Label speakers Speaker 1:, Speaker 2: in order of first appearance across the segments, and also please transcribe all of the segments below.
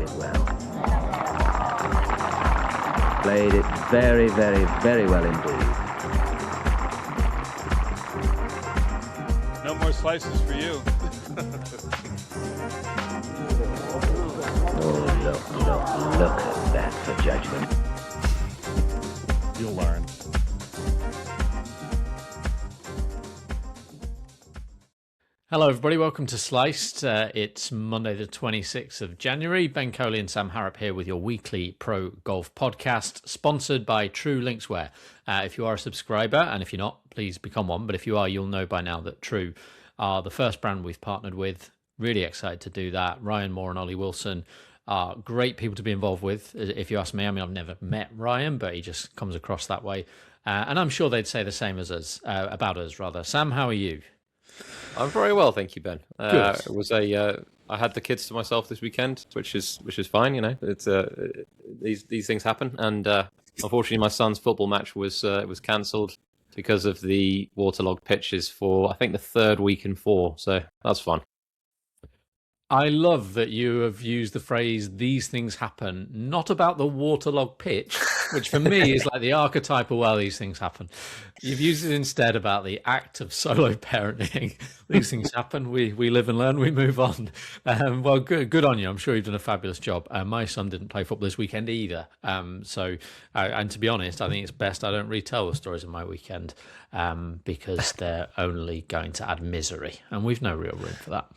Speaker 1: it well. Played it very, very, very well indeed.
Speaker 2: No more slices for you.
Speaker 1: Oh, look at that for judgment.
Speaker 3: You'll learn. Hello everybody, welcome to Sliced. It's Monday the 26th of January. Ben Coley and Sam Harrop here with your weekly pro golf podcast, sponsored by TRUE Linkswear. If you are a subscriber, and if you're not, please become one. But if you are, you'll know by now that TRUE are the first brand we've partnered with. Really excited to do that. Ryan Moore and Ollie Wilson are great people to be involved with, if you ask me. I mean, I've never met Ryan, but he just comes across that way. And I'm sure they'd say the same as us, about us rather. Sam, how are you?
Speaker 4: I'm very well, thank you, Ben.
Speaker 3: Good.
Speaker 4: It was I had the kids to myself this weekend, which is fine. You know, it's these things happen, and unfortunately, my son's football match was cancelled because of the waterlogged pitches for, I think, the third week in 4. So that's fun.
Speaker 3: I love that you have used the phrase "these things happen," not about the waterlogged pitch, which for me is like the archetypal, well, these things happen. You've used it instead about the act of solo parenting. These things happen. We live and learn. We move on. Well, good on you. I'm sure you've done a fabulous job. My son didn't play football this weekend either. And to be honest, I think it's best I don't retell the stories of my weekend because they're only going to add misery, and we've no real room for that.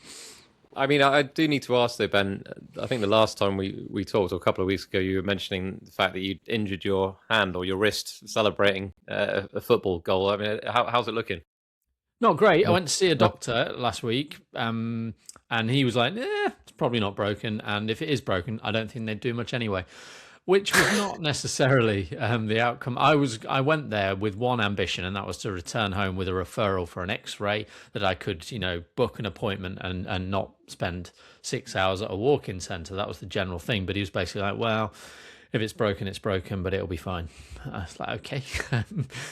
Speaker 4: I mean, I do need to ask though, Ben. I think the last time we talked, or a couple of weeks ago, you were mentioning the fact that you injured your hand or your wrist celebrating a football goal. I mean, how's it looking?
Speaker 3: Not great. I went to see a doctor last week, and he was like, it's probably not broken. And if it is broken, I don't think they'd do much anyway, which was not necessarily the outcome. I went there with one ambition, and that was to return home with a referral for an X-ray that I could, book an appointment and not spend 6 hours at a walk-in centre. That was the general thing. But he was basically like, well, if it's broken, it's broken, but it'll be fine. I was like, okay.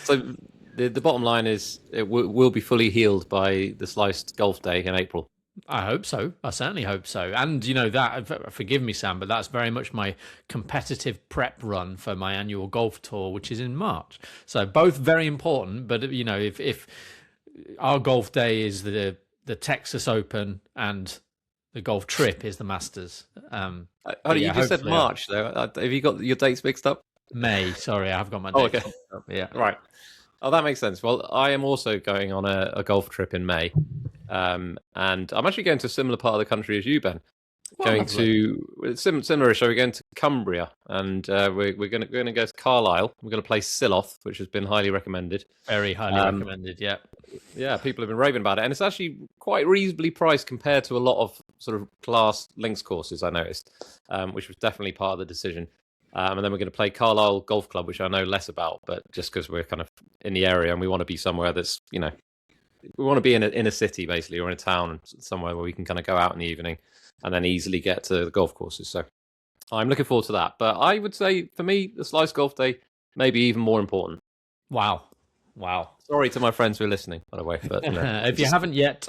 Speaker 4: So the bottom line is it will be fully healed by the Sliced Golf Day in April.
Speaker 3: I hope so. I certainly hope so. And, that, forgive me, Sam, but that's very much my competitive prep run for my annual golf tour, which is in March. So both very important. But, if our golf day is the Texas Open and the golf trip is the Masters.
Speaker 4: You just said March, though. Have you got your dates mixed up?
Speaker 3: May. Sorry, I have got my dates mixed up. Yeah.
Speaker 4: Right. Oh, that makes sense. Well, I am also going on a golf trip in May. And I'm actually going to a similar part of the country as you, Ben. Going to similar. So we're going to Cumbria, and we're going to go to Carlisle. We're going to play Silloth, which has been highly recommended.
Speaker 3: Very highly recommended. Yeah.
Speaker 4: Yeah, people have been raving about it, and it's actually quite reasonably priced compared to a lot of sort of class links courses I noticed, which was definitely part of the decision. And then we're going to play Carlisle Golf Club, which I know less about, but just because we're kind of in the area and we want to be somewhere that's, we want to be in a city basically, or in a town somewhere where we can kind of go out in the evening and then easily get to the golf courses. So I'm looking forward to that. But I would say for me, the Slice Golf Day may be even more important.
Speaker 3: Wow.
Speaker 4: Sorry to my friends who are listening, by the way. But
Speaker 3: if you haven't yet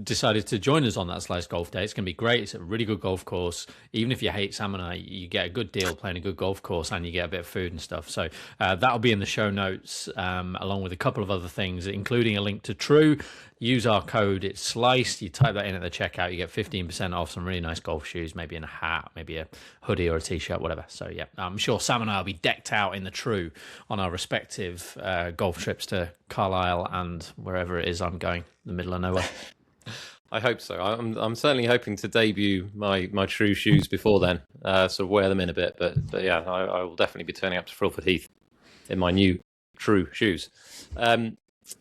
Speaker 3: decided to join us on that Slice Golf Day, it's going to be great. It's a really good golf course. Even if you hate Sam and I, you get a good deal playing a good golf course, and you get a bit of food and stuff. So that'll be in the show notes, along with a couple of other things, including a link to TRUE. Use our code, it's Sliced. You type that in at the checkout, you get 15% off some really nice golf shoes, maybe in a hat, maybe a hoodie or a t-shirt, whatever. So yeah, I'm sure Sam and I will be decked out in the TRUE on our respective golf trips to Carlisle and wherever it is I'm going, the middle of nowhere.
Speaker 4: I hope so. I'm certainly hoping to debut my TRUE shoes before then, sort of wear them in a bit. But yeah, I will definitely be turning up to Fulford Heath in my new TRUE shoes.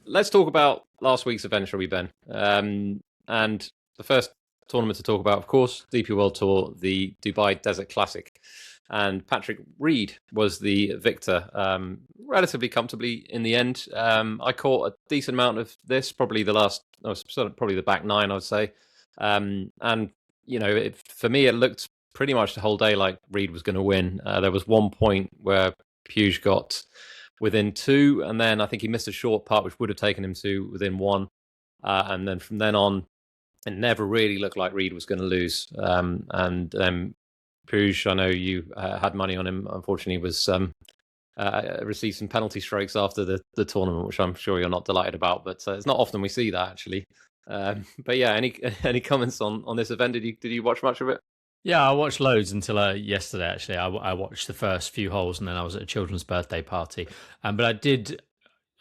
Speaker 4: Let's talk about last week's event, shall we, Ben? And the first tournament to talk about, of course, DP World Tour, the Dubai Desert Classic. And Patrick Reed was the victor, relatively comfortably in the end. I caught a decent amount of this, probably the back nine, I would say. And, for me, it looked pretty much the whole day like Reed was going to win. There was one point where Puig got within 2, and then I think he missed a short putt, which would have taken him to within 1. And then from then on, it never really looked like Reed was going to lose. And then Puig, I know you had money on him. Unfortunately, was received some penalty strokes after the tournament, which I'm sure you're not delighted about. But it's not often we see that, actually. But yeah, any comments on this event? Did you watch much of it?
Speaker 3: Yeah, I watched loads until yesterday. Actually, I watched the first few holes, and then I was at a children's birthday party. But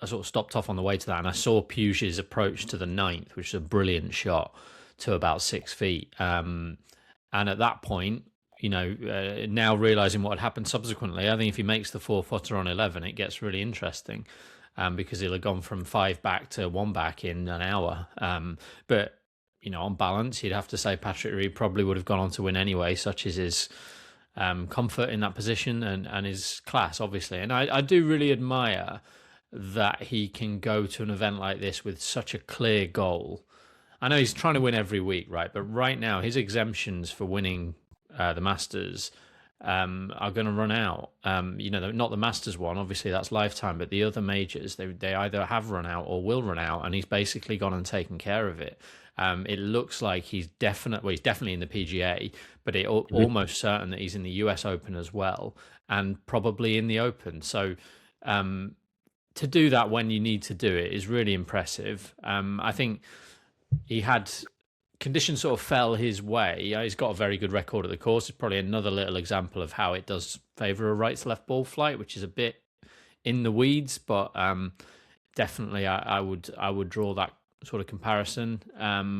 Speaker 3: I sort of stopped off on the way to that, and I saw Puig's approach to the ninth, which is a brilliant shot to about 6 feet. And at that point, now realizing what had happened subsequently, I think if he makes the 4-footer on 11, it gets really interesting, because he'll have gone from 5 back to 1 back in an hour. But on balance, you'd have to say Patrick Reed probably would have gone on to win anyway, such as his comfort in that position and his class, obviously. And I do really admire that he can go to an event like this with such a clear goal. I know he's trying to win every week, right? But right now, his exemptions for winning the Masters are going to run out. Not the Masters one, obviously that's lifetime, but the other majors, they either have run out or will run out, and he's basically gone and taken care of it. It looks like he's definitely in the PGA, but it's almost certain that he's in the US Open as well, and probably in the Open. So to do that when you need to do it is really impressive. I think he had conditions sort of fell his way. He's got a very good record at the course. It's probably another little example of how it does favour a right to left ball flight, which is a bit in the weeds, but definitely I would draw that sort of comparison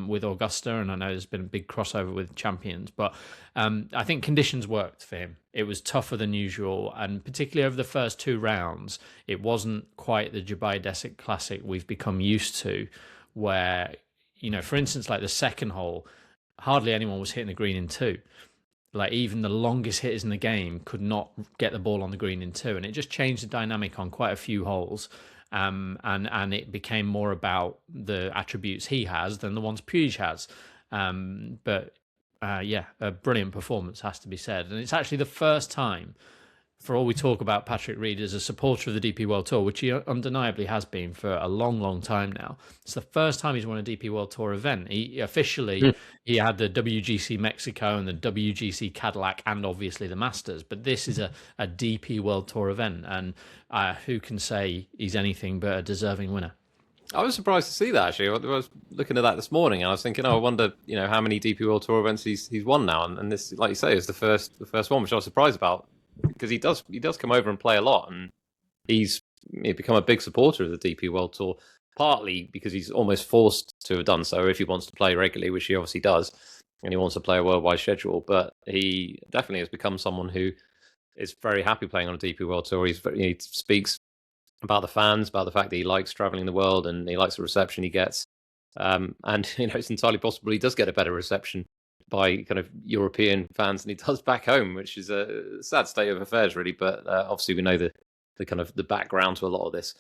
Speaker 3: with Augusta, and I know there's been a big crossover with Champions, but I think conditions worked for him. It was tougher than usual, and particularly over the first 2 rounds, it wasn't quite the Dubai Desert Classic we've become used to, where, for instance, like the second hole, hardly anyone was hitting the green in 2. Like even the longest hitters in the game could not get the ball on the green in 2, and it just changed the dynamic on quite a few holes. And it became more about the attributes he has than the ones Puig has. But a brilliant performance, has to be said. And it's actually the first time, for all we talk about Patrick Reed as a supporter of the DP World Tour, which he undeniably has been for a long, long time now. It's the first time he's won a DP World Tour event. He had the WGC Mexico and the WGC Cadillac and obviously the Masters, but this is a DP World Tour event, and who can say he's anything but a deserving winner?
Speaker 4: I was surprised to see that, actually. I was looking at that this morning, and I was thinking, I wonder, how many DP World Tour events he's won now, and this, like you say, is the first one, which I was surprised about, because he does come over and play a lot, and he's become a big supporter of the DP World Tour, partly because he's almost forced to have done so if he wants to play regularly, which he obviously does, and he wants to play a worldwide schedule. But he definitely has become someone who is very happy playing on a DP World Tour. He speaks about the fans, about the fact that he likes traveling the world and he likes the reception he gets. And it's entirely possible he does get a better reception by kind of European fans than he does back home, which is a sad state of affairs, really. But obviously, we know the kind of the background to a lot of this.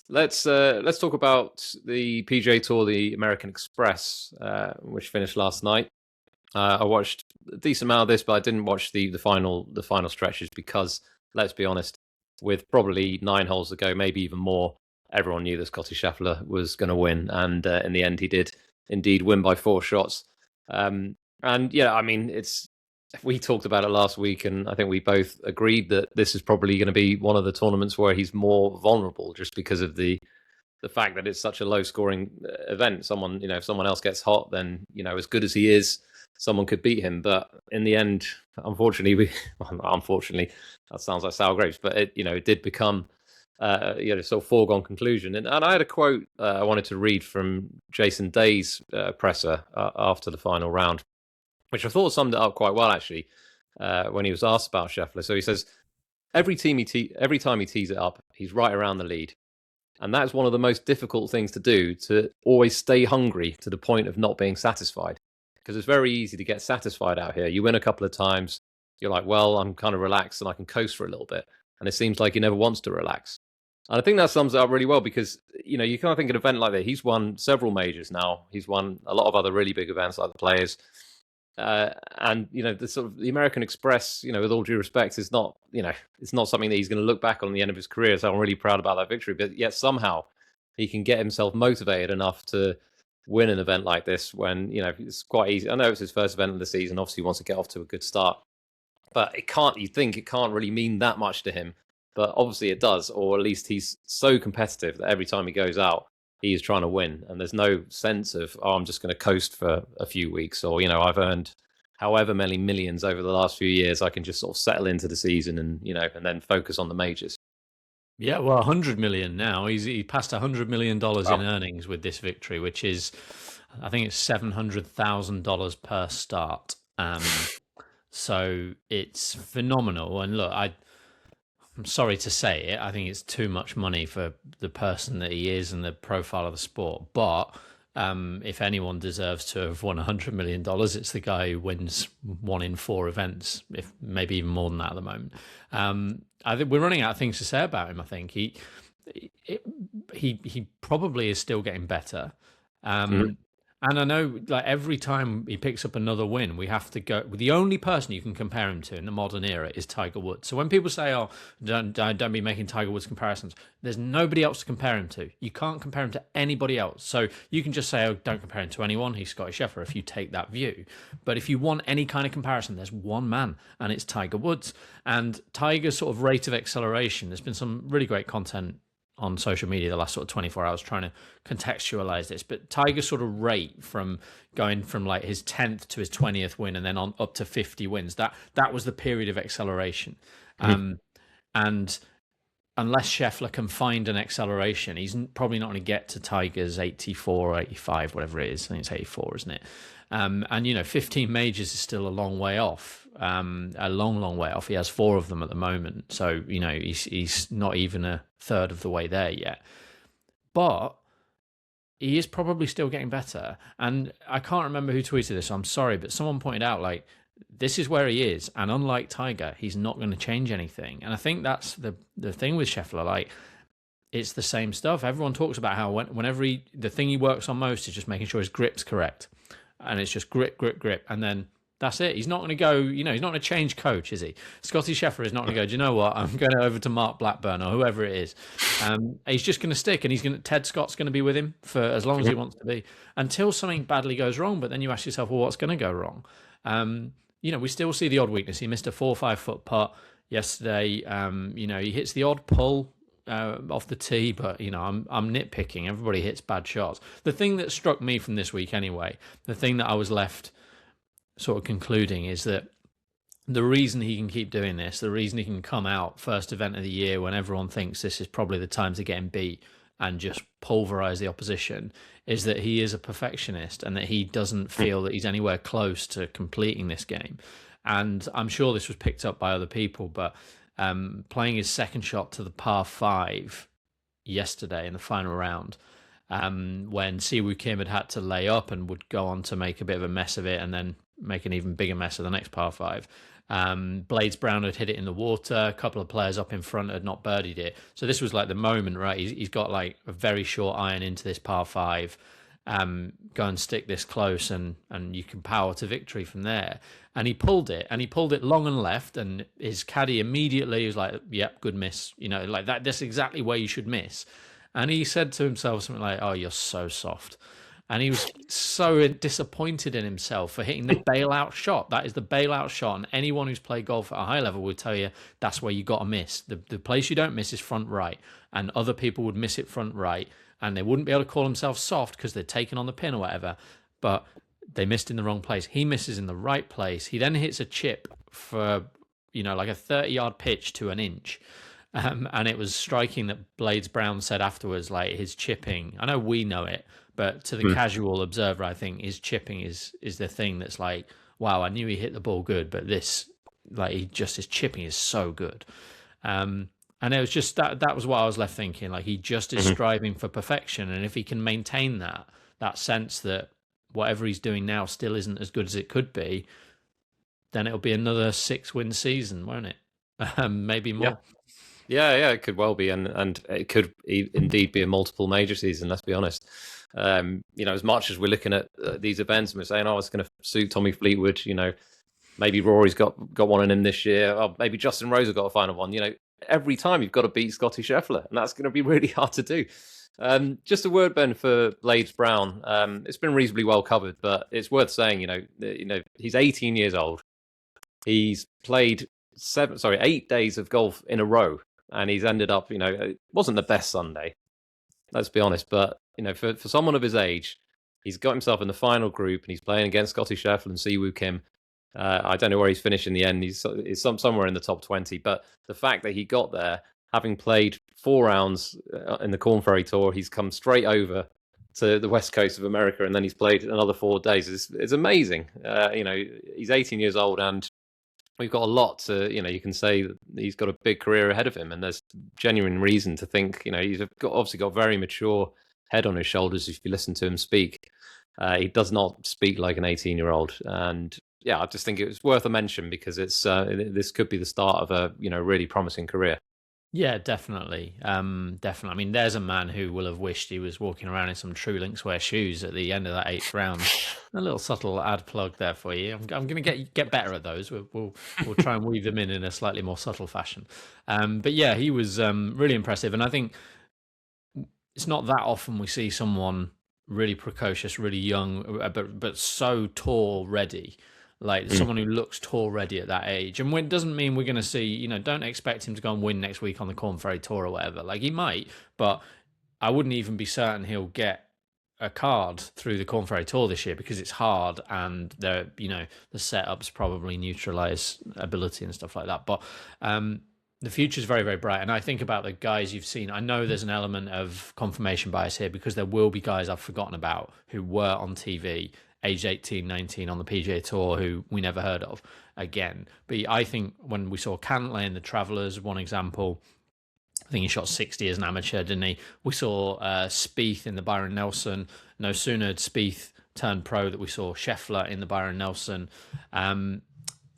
Speaker 4: Let's talk about the PGA Tour, the American Express, which finished last night. I watched a decent amount of this, but I didn't watch the final stretches because, let's be honest, with probably 9 holes to go, maybe even more, everyone knew that Scottie Scheffler was going to win, and in the end, he did indeed win by 4 shots. And yeah, I mean, we talked about it last week, and I think we both agreed that this is probably going to be one of the tournaments where he's more vulnerable, just because of the fact that it's such a low-scoring event. Someone, if someone else gets hot, then as good as he is, someone could beat him. But in the end, unfortunately, unfortunately, that sounds like sour grapes, but it did become sort of foregone conclusion. And I had a quote I wanted to read from Jason Day's presser after the final round, which I thought summed it up quite well, actually, when he was asked about Scheffler. So he says, every time he tees it up, he's right around the lead. And that's one of the most difficult things to do, to always stay hungry to the point of not being satisfied. Because it's very easy to get satisfied out here. You win a couple of times, you're like, well, I'm kind of relaxed and I can coast for a little bit. And it seems like he never wants to relax. And I think that sums it up really well, because, you kind of think an event like that, he's won several majors now. He's won a lot of other really big events like the Players. And, the sort of the American Express, with all due respect, is not, it's not something that he's going to look back on the end of his career. So I'm really proud about that victory. But yet somehow he can get himself motivated enough to win an event like this when, it's quite easy. I know it's his first event of the season. Obviously, he wants to get off to a good start. But you think it can't really mean that much to him. But obviously it does, or at least he's so competitive that every time he goes out, he is trying to win. And there's no sense of, I'm just going to coast for a few weeks, or, I've earned however many millions over the last few years. I can just sort of settle into the season and, and then focus on the majors.
Speaker 3: Yeah, well, 100 million now. He passed $100 million in earnings with this victory, which is, I think it's $700,000 per start. So it's phenomenal. And look, I'm sorry to say it, I think it's too much money for the person that he is and the profile of the sport. But if anyone deserves to have won $100 million, it's the guy who wins 1 in 4 events, if maybe even more than that at the moment. I think we're running out of things to say about him. I think he probably is still getting better. And I know, like, every time he picks up another win, we have to go. The only person you can compare him to in the modern era is Tiger Woods. So when people say, "Oh, don't be making Tiger Woods comparisons," there's nobody else to compare him to. You can't compare him to anybody else. So you can just say, "Oh, don't compare him to anyone. He's Scottie Scheffler." If you take that view, but if you want any kind of comparison, there's one man, and it's Tiger Woods. And Tiger's sort of rate of acceleration. There's been some really great content on social media the last sort of 24 hours trying to contextualize this, but Tiger's sort of rate from going from like his 10th to his 20th win and then on up to 50 wins, that was the period of acceleration. And unless Scheffler can find an acceleration, he's probably not going to get to Tiger's 84 or 85, whatever it is. I think it's 84, isn't it? And 15 majors is still a long way off. A long way off. He has 4 of them at the moment, so he's not even a third of the way there yet. But he is probably still getting better. And I can't remember who tweeted this, so I'm sorry, but someone pointed out, like, this is where he is, and unlike Tiger, he's not going to change anything. And I think that's the thing with Scheffler. Like, it's the same stuff. Everyone talks about how whenever the thing he works on most is just making sure his grip's correct, and it's just grip, and then that's it. He's not going to go, he's not going to change coach, is he? Scottie Scheffler is not going to go, do you know what? I'm going over to Mark Blackburn or whoever it is. He's just going to stick, and Ted Scott's going to be with him for as long as he wants to be until something badly goes wrong. But then you ask yourself, well, what's going to go wrong? We still see the odd weakness. He missed a 4 or 5 foot putt yesterday. He hits the odd pull off the tee, but I'm nitpicking. Everybody hits bad shots. The thing that struck me from this week anyway, the thing that I was left sort of concluding, is that the reason he can keep doing this, the reason he can come out first event of the year when everyone thinks this is probably the time to get him beat and just pulverize the opposition, is that he is a perfectionist and that he doesn't feel that he's anywhere close to completing this game. And I'm sure this was picked up by other people, but playing his second shot to the par 5 yesterday in the final round, when Siwoo Kim had to lay up and would go on to make a bit of a mess of it and then make an even bigger mess of the next par 5. Blades Brown had hit it in the water. A couple of players up in front had not birdied it. So this was like the moment, right? He's got like a very short iron into this par 5. Go and stick this close and you can power to victory from there. And he pulled it long and left, and his caddy immediately was like, yep, good miss. Like that, that's exactly where you should miss. And he said to himself something like, oh, you're so soft. And he was so disappointed in himself for hitting the bailout shot. That is the bailout shot. And anyone who's played golf at a high level would tell you that's where you got to miss. The place you don't miss is front right. And other people would miss it front right. And they wouldn't be able to call themselves soft because they're taken on the pin or whatever. But they missed in the wrong place. He misses in the right place. He then hits a chip for, like a 30-yard pitch to an inch. And it was striking that Blades Brown said afterwards, like, his chipping, I know we know it, but to the casual observer, I think his chipping is the thing that's like, wow, I knew he hit the ball good, but this, like, his chipping is so good. And it was just that was what I was left thinking. Like, he just is striving for perfection. And if he can maintain that sense that whatever he's doing now still isn't as good as it could be, then it'll be another 6-win season, won't it? Maybe more.
Speaker 4: Yeah, it could well be, and it could indeed be a multiple major season. Let's be honest. As much as we're looking at these events and we're saying, oh, it's going to suit Tommy Fleetwood. Maybe Rory's got one in him this year. Or maybe Justin Rose got a final one. Every time you've got to beat Scottie Scheffler, and that's going to be really hard to do. Just a word, Ben, for Blades Brown. It's been reasonably well covered, but it's worth saying, he's 18 years old. He's played 8 days of golf in a row, and he's ended up, it wasn't the best Sunday, let's be honest, but for someone of his age, he's got himself in the final group, and he's playing against Scottie Scheffler and Siwoo Kim. I don't know where he's finished in the end. He's somewhere in the top 20, but the fact that he got there, having played 4 rounds in the Corn Ferry Tour, he's come straight over to the west coast of America, and then he's played another 4 days. It's amazing. He's 18 years old, and we've got a lot to, you can say that he's got a big career ahead of him, and there's genuine reason to think, he's obviously got a very mature head on his shoulders if you listen to him speak. He does not speak like an 18-year-old, and yeah, I just think it was worth a mention because it's this could be the start of a really promising career.
Speaker 3: Yeah, definitely. Definitely. I mean, there's a man who will have wished he was walking around in some TRUE Linkswear shoes at the end of that 8th round. A little subtle ad plug there for you. I'm going to get better at those. We'll try and weave them in a slightly more subtle fashion. But yeah, he was really impressive, and I think it's not that often we see someone really precocious, really young, but so tour ready. Like someone who looks tour ready at that age. And it doesn't mean we're going to see, don't expect him to go and win next week on the Corn Ferry Tour or whatever. Like he might, but I wouldn't even be certain he'll get a card through the Corn Ferry Tour this year because it's hard and the setups probably neutralize ability and stuff like that. But the future is very, very bright. And I think about the guys you've seen. I know there's an element of confirmation bias here because there will be guys I've forgotten about who were on TV age 18, 19 on the PGA Tour who we never heard of again. But I think when we saw Cantlay in the Travellers, one example, I think he shot 60 as an amateur, didn't he? We saw Spieth in the Byron Nelson. No sooner had Spieth turned pro that we saw Scheffler in the Byron Nelson.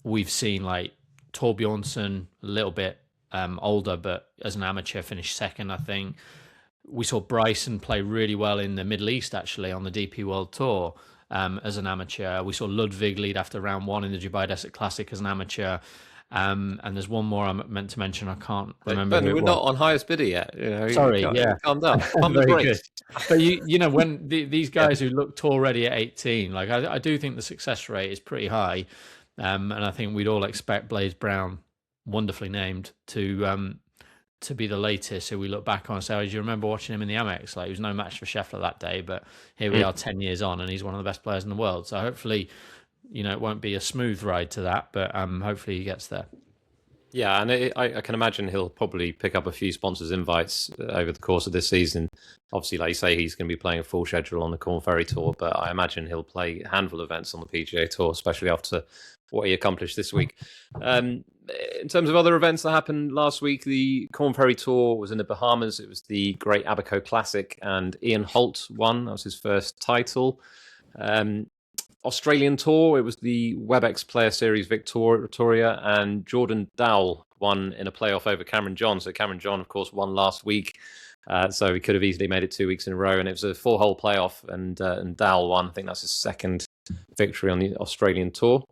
Speaker 3: We've seen like Torbjornsson, a little bit older, but as an amateur finished second, I think. We saw Bryson play really well in the Middle East, actually, on the DP World Tour. As an amateur. We saw Ludwig lead after round 1 in the Dubai Desert Classic as an amateur. And there's one more I meant to mention. I can't remember.
Speaker 4: Ben, we're not on highest bidder yet.
Speaker 3: Sorry, yeah.
Speaker 4: Calm down.
Speaker 3: Very good. But when these guys who look tour ready at 18, like I do think the success rate is pretty high. And I think we'd all expect Blades Brown, wonderfully named, to be the latest who we look back on and say, oh, do you remember watching him in the Amex? Like, he was no match for Scheffler that day, but here we are 10 years on, and he's one of the best players in the world. So hopefully, it won't be a smooth ride to that, but hopefully he gets there.
Speaker 4: Yeah, and I can imagine he'll probably pick up a few sponsors' invites over the course of this season. Obviously, like you say, he's going to be playing a full schedule on the Corn Ferry Tour, but I imagine he'll play a handful of events on the PGA Tour, especially after what he accomplished this week. In terms of other events that happened last week, the Corn Ferry Tour was in the Bahamas. It was the Great Abaco Classic, and Ian Holt won. That was his first title. Australian Tour, it was the WebEx Player Series Victoria, and Jordan Dowell won in a playoff over Cameron John. So Cameron John, of course, won last week. So he could have easily made it 2 weeks in a row, and it was a 4-hole playoff, and Dowell won. I think that's his second victory on the Australian Tour.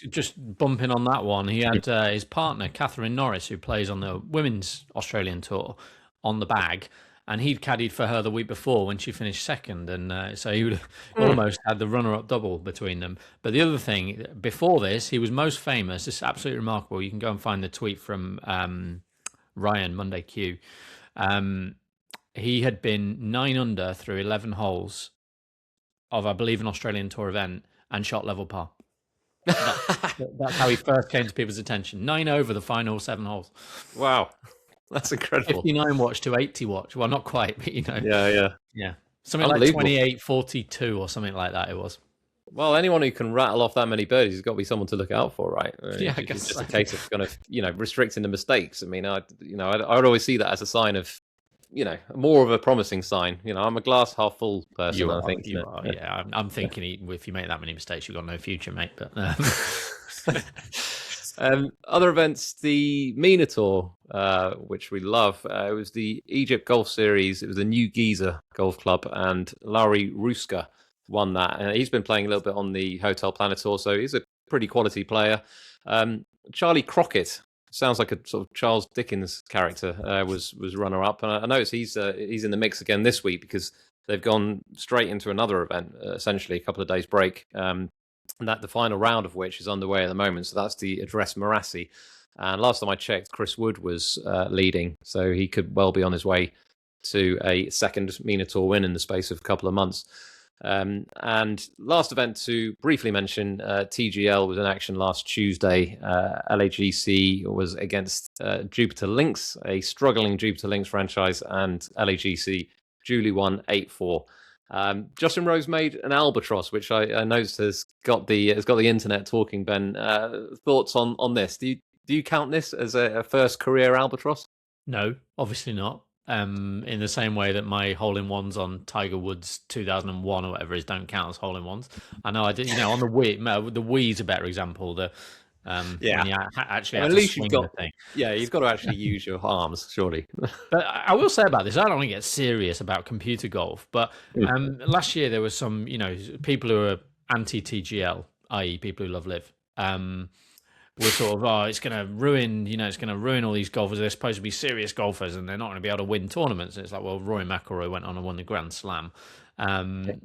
Speaker 4: Just bumping on that one, he had his partner, Catherine Norris, who plays on the Women's Australian Tour, on the bag, and he'd caddied for her the week before when she finished second, and so he would have almost had the runner-up double between them. But the other thing, before this, he was most famous. It's absolutely remarkable. You can go and find the tweet from Ryan, Monday Q. He had been 9 under through 11 holes of, I believe, an Australian Tour event and shot level par. That's how he first came to people's attention. 9 over the final 7 holes. Wow, that's incredible.
Speaker 3: 59 watch to 80 watch. Well, not quite, but yeah. Something like 28-42 or something like that. It was.
Speaker 4: Well, anyone who can rattle off that many birdies has got to be someone to look out for, right?
Speaker 3: Yeah, I guess
Speaker 4: it's just a case of kind of restricting the mistakes. I mean, I would always see that as a sign of, more of a promising sign. I'm a glass half full person. I think
Speaker 3: you are. Yeah, I'm thinking if you make that many mistakes, you've got no future, mate. But
Speaker 4: other events, the MENA Tour, which we love. It was the Egypt Golf Series. It was the New Giza Golf Club, and Larry Ruska won that. And he's been playing a little bit on the Hotel Planet Tour, so he's a pretty quality player. Charlie Crockett sounds like a sort of Charles Dickens character, was runner up, and I noticed he's in the mix again this week because they've gone straight into another event, essentially a couple of days break, and that the final round of which is underway at the moment. So that's the Address Marassi, and last time I checked, Chris Wood was leading, so he could well be on his way to a second MENA Tour win in the space of a couple of months. And last event to briefly mention, TGL was in action last Tuesday. LAGC was against Jupiter Links, a struggling Jupiter Links franchise, and LAGC duly won 8-4. Justin Rose made an albatross, which I noticed has got the internet talking. Ben, thoughts on this? Do you count this as a first career albatross?
Speaker 3: No, obviously not. In the same way that my hole-in-ones on Tiger Woods 2001 or whatever is don't count as hole-in-ones. I know I did, on the Wii, the Wii's a better example. When you actually have to swing the thing.
Speaker 4: Yeah, you've got to actually use your arms, surely.
Speaker 3: But I will say about this, I don't want to get serious about computer golf, but last year there was some, people who are anti-TGL, i.e. people who love LIV, were sort of, it's going to ruin, it's going to ruin all these golfers. They're supposed to be serious golfers and they're not going to be able to win tournaments. And it's like, well, Rory McIlroy went on and won the Grand Slam.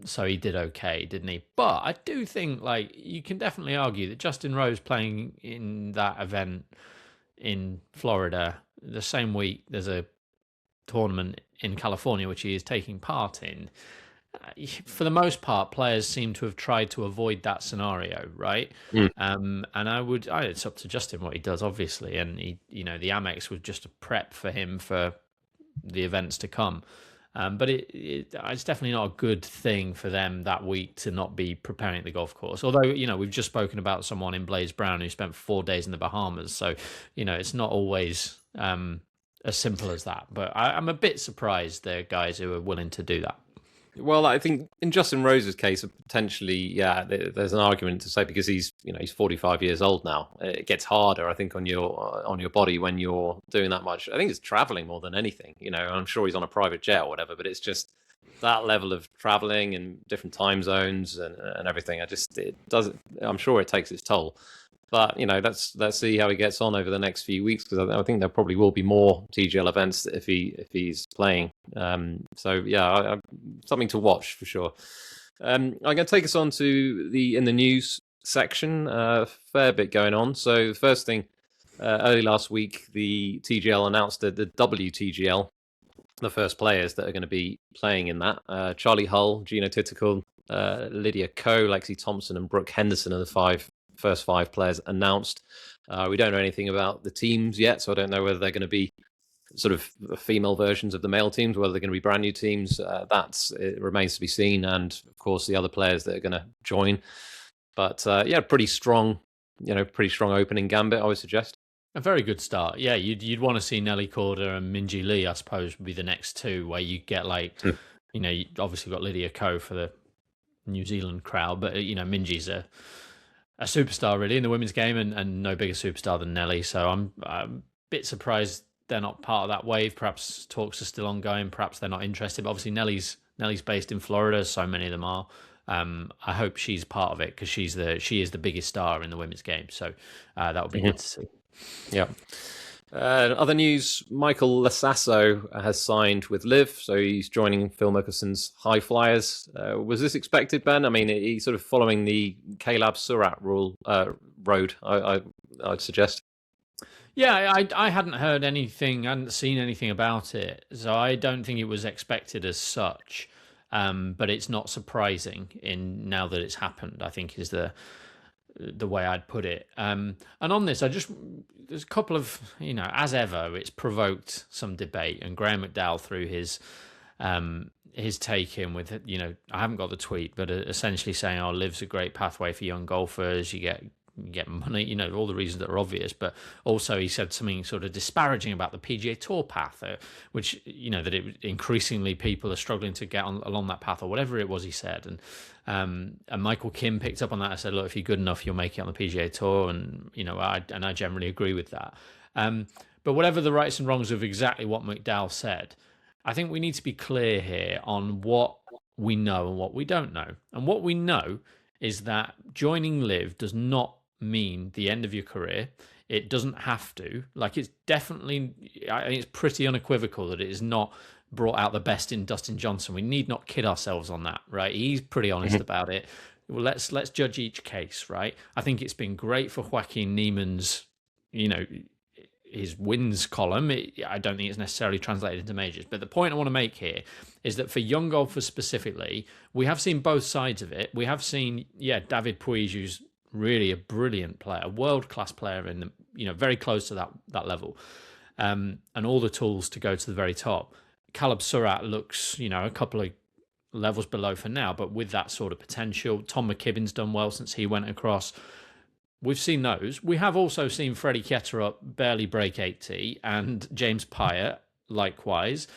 Speaker 3: So he did okay, didn't he? But I do think, you can definitely argue that Justin Rose playing in that event in Florida, the same week there's a tournament in California, which he is taking part in. For the most part, players seem to have tried to avoid that scenario, right? And it's up to Justin what he does, obviously. And he, the Amex was just a prep for him for the events to come. But it's definitely not a good thing for them that week to not be preparing at the golf course. Although, we've just spoken about someone in Blaze Brown who spent 4 days in the Bahamas. So, it's not always as simple as that. But I'm a bit surprised there are guys who are willing to do that.
Speaker 4: Well, I think in Justin Rose's case, potentially, there's an argument to say because he's 45 years old now. It gets harder, I think, on your body when you're doing that much. I think it's traveling more than anything. I'm sure he's on a private jet or whatever, but it's just that level of traveling in different time zones and everything. I'm sure it takes its toll. But let's see how he gets on over the next few weeks, because I think there probably will be more TGL events if he's playing. Something to watch for sure. I'm going to take us on to in the news section. A fair bit going on. So the first thing, early last week, the TGL announced that the WTGL, the first players that are going to be playing in that, Charlie Hull, Gino Titical, Lydia Ko, Lexi Thompson, and Brooke Henderson are the first five players announced. We don't know anything about the teams yet, so I don't know whether they're going to be sort of female versions of the male teams, whether they're going to be brand new teams. It remains to be seen, and of course the other players that are going to join. But pretty strong opening gambit, I would suggest.
Speaker 3: A very good start. Yeah, you'd want to see Nelly Corder and Minjee Lee, I suppose, would be the next two, where you get you obviously got Lydia Ko for the New Zealand crowd, but Minjee's a superstar really in the women's game, and no bigger superstar than Nelly. So I'm a bit surprised they're not part of that wave. Perhaps talks are still ongoing. Perhaps they're not interested. But obviously Nelly's based in Florida. So many of them are. I hope she's part of it because she is the biggest star in the women's game. So that would be good to see.
Speaker 4: Yeah. Other news, Michael Sasso has signed with LIV, so he's joining Phil Mickelson's High Flyers. Was this expected, Ben? I mean, he's sort of following the Caleb Surratt road, I'd suggest.
Speaker 3: Yeah, I hadn't heard anything, I hadn't seen anything about it, so I don't think it was expected as such. But it's not surprising now that it's happened, I think is the way I'd put it. And on this, there's a couple of, as ever, it's provoked some debate, and Graham McDowell threw his take in with, I haven't got the tweet, but essentially saying, LIV's a great pathway for young golfers, you get money, all the reasons that are obvious, but also he said something sort of disparaging about the PGA Tour path, which, that increasingly people are struggling to get along that path, or whatever it was he said. And Michael Kim picked up on that. I said, look, if you're good enough, you'll make it on the PGA Tour, and I generally agree with that. But whatever the rights and wrongs of exactly what McDowell said, I think we need to be clear here on what we know and what we don't know. And what we know is that joining LIV does not mean the end of your career. It doesn't have to. Like, it's definitely, I think it's pretty unequivocal that it is not brought out the best in Dustin Johnson. We need not kid ourselves on that, right? He's pretty honest about it. Well, let's judge each case, right? I think it's been great for Joaquin Niemann's, his wins column. I don't think it's necessarily translated into majors. But the point I want to make here is that for young golfers specifically, we have seen both sides of it. We have seen, David Puig, who's really a brilliant player, a world-class player in the, very close to that level, and all the tools to go to the very top. Caleb Surratt looks, a couple of levels below for now, but with that sort of potential. Tom McKibben's done well since he went across. We've seen those. We have also seen Freddie Ketterup barely break 80, and James Pyatt likewise.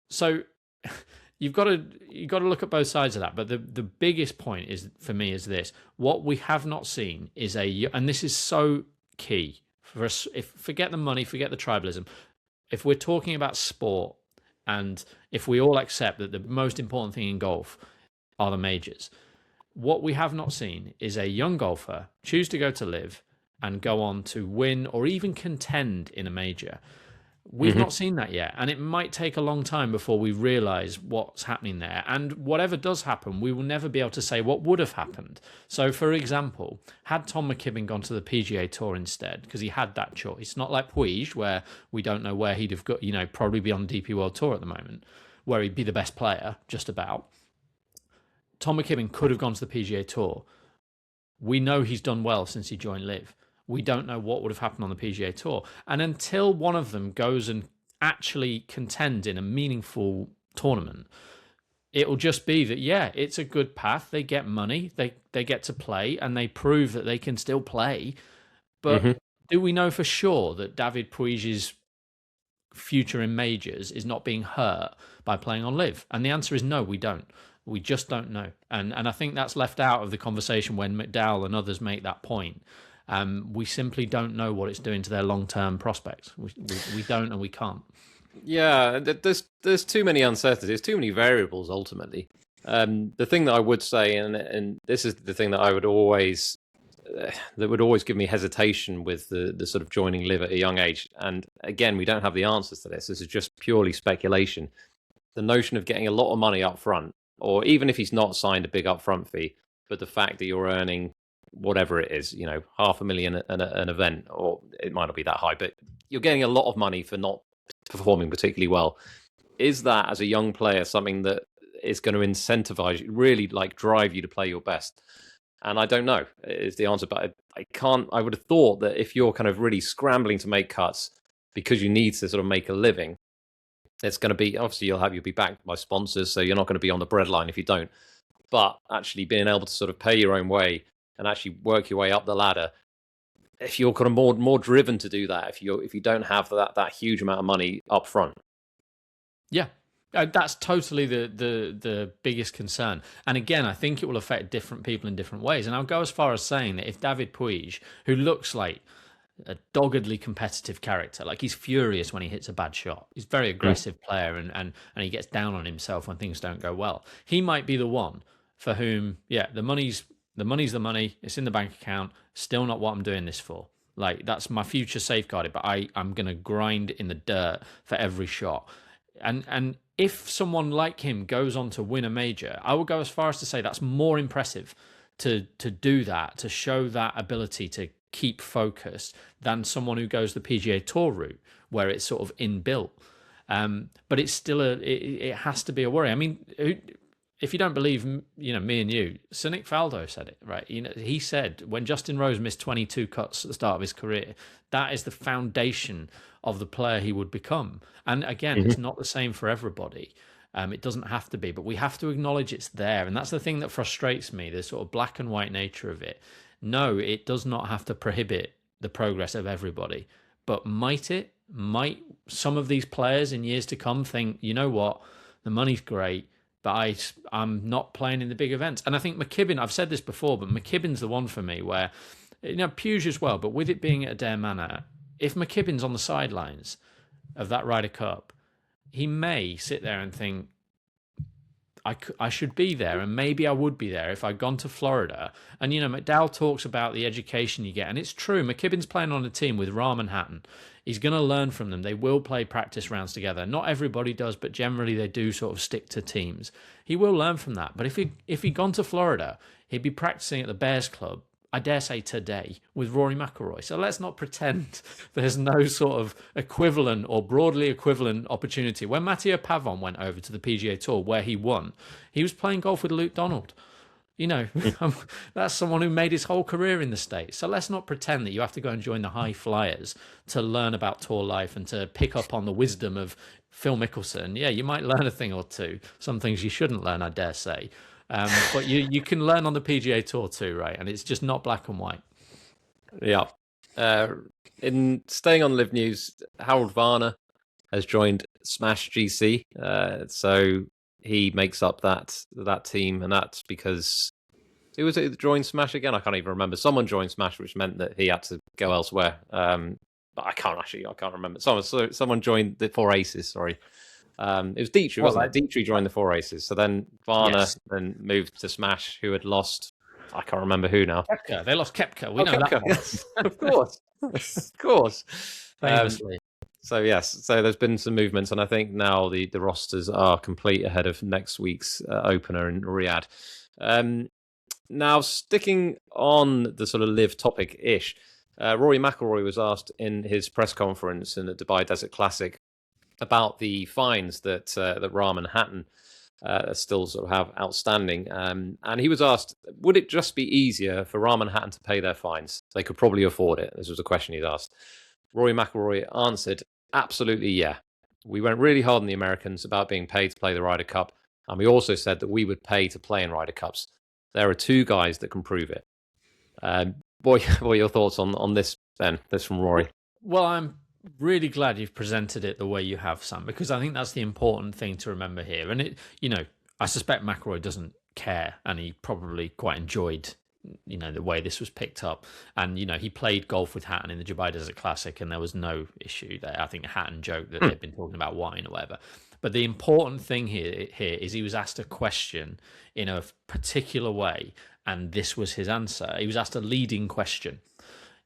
Speaker 3: So you've got to look at both sides of that. But the biggest point is, for me, is this: what we have not seen is and this is so key for us. Forget the money, forget the tribalism. If we're talking about sport, and if we all accept that the most important thing in golf are the majors, what we have not seen is a young golfer choose to go to LIV and go on to win or even contend in a major. We've not seen that yet, and it might take a long time before we realise what's happening there. And whatever does happen, we will never be able to say what would have happened. So, for example, had Tom McKibben gone to the PGA Tour instead, because he had that choice, not like Puig, where we don't know where he'd have got, probably be on the DP World Tour at the moment, where he'd be the best player, just about. Tom McKibben could have gone to the PGA Tour. We know he's done well since he joined LIV. We don't know what would have happened on the PGA Tour. And until one of them goes and actually contend in a meaningful tournament, it'll just be that, it's a good path. They get money, they get to play, and they prove that they can still play. But do we know for sure that David Puig's future in majors is not being hurt by playing on LIV? And the answer is no, we don't. We just don't know. And I think that's left out of the conversation when McDowell and others make that point. We simply don't know what it's doing to their long-term prospects. We don't, and we can't.
Speaker 4: Yeah, there's too many uncertainties, too many variables ultimately. The thing that I would say, and this is the thing that I would always give me hesitation with the sort of joining LIV at a young age. And again, we don't have the answers to this. This is just purely speculation. The notion of getting a lot of money up front, or even if he's not signed a big upfront fee, but the fact that you're earning whatever it is, $500,000 an event, or it might not be that high, but you're getting a lot of money for not performing particularly well. Is that, as a young player, something that is going to incentivize you, really drive you to play your best? And I don't know is the answer, but I would have thought that if you're kind of really scrambling to make cuts because you need to sort of make a living, it's going to be, obviously you'll be backed by sponsors, so you're not going to be on the breadline if you don't. But actually being able to sort of pay your own way and actually work your way up the ladder, if you're kind of more driven to do that, if you don't have that huge amount of money up front.
Speaker 3: Yeah, that's totally the biggest concern. And again, I think it will affect different people in different ways. And I'll go as far as saying that if David Puig, who looks like a doggedly competitive character, like he's furious when he hits a bad shot, he's a very aggressive player, and he gets down on himself when things don't go well, he might be the one for whom, the money's the money, it's in the bank account, still not what I'm doing this for. Like, that's my future safeguarded, but I'm going to grind in the dirt for every shot. And if someone like him goes on to win a major, I would go as far as to say that's more impressive to do that, to show that ability to keep focused, than someone who goes the PGA Tour route, where it's sort of inbuilt. But it's still it has to be a worry. I mean, if you don't believe, me and you, Sir Nick Faldo said it, right? He said when Justin Rose missed 22 cuts at the start of his career, that is the foundation of the player he would become. And again, it's not the same for everybody. It doesn't have to be, but we have to acknowledge it's there. And that's the thing that frustrates me, the sort of black and white nature of it. No, it does not have to prohibit the progress of everybody. But might it? Might some of these players in years to come think, you know what, the money's great, but I'm not playing in the big events? And I think McKibben, I've said this before, but McKibben's the one for me where, Puig as well, but with it being at Adair Manor, if McKibben's on the sidelines of that Ryder Cup, he may sit there and think, I should be there, and maybe I would be there if I'd gone to Florida. And, McDowell talks about the education you get, and it's true. McKibben's playing on a team with Rahm and Hatton. He's going to learn from them. They will play practice rounds together. Not everybody does, but generally they do sort of stick to teams. He will learn from that. But if he'd gone to Florida, he'd be practicing at the Bears Club, I dare say today, with Rory McIlroy. So let's not pretend there's no sort of equivalent or broadly equivalent opportunity. When Matteo Pavon went over to the PGA Tour, where he won, he was playing golf with Luke Donald. That's someone who made his whole career in the States. So let's not pretend that you have to go and join the high flyers to learn about tour life and to pick up on the wisdom of Phil Mickelson. Yeah, you might learn a thing or two. Some things you shouldn't learn, I dare say. But you can learn on the PGA Tour too, right? And it's just not black and white.
Speaker 4: Yeah. In staying on Live News, Harold Varner has joined Smash GC. So he makes up that team, and that's because who was it that joined Smash again? I can't even remember. Someone joined Smash, which meant that he had to go elsewhere. But I can't remember. Someone joined the Four Aces. Sorry. It was Dietrich, wasn't it? Dietrich joined the Four Aces. So then Varner then moved to Smash, who had lost, I can't remember who now.
Speaker 3: Koepka. They lost Koepka. We know Koepka. That.
Speaker 4: Yes, of course. Of course.
Speaker 3: Famously.
Speaker 4: So there's been some movements, and I think now the rosters are complete ahead of next week's opener in Riyadh. Now, sticking on the sort of live topic-ish, Rory McIlroy was asked in his press conference in the Dubai Desert Classic about the fines that Rahm and Hatton still sort of have outstanding. And he was asked, would it just be easier for Rahm and Hatton to pay their fines? They could probably afford it. This was a question he's asked. Rory McIlroy answered, absolutely, yeah. We went really hard on the Americans about being paid to play the Ryder Cup. And we also said that we would pay to play in Ryder Cups. There are two guys that can prove it. What are your thoughts on this, Ben? This from Rory.
Speaker 3: Well, I'm really glad you've presented it the way you have, Sam, because I think that's the important thing to remember here. And I suspect McIlroy doesn't care, and he probably quite enjoyed, the way this was picked up. And he played golf with Hatton in the Dubai Desert Classic, and there was no issue there. I think Hatton joked that they'd been talking about wine or whatever. But the important thing here is he was asked a question in a particular way, and this was his answer. He was asked a leading question.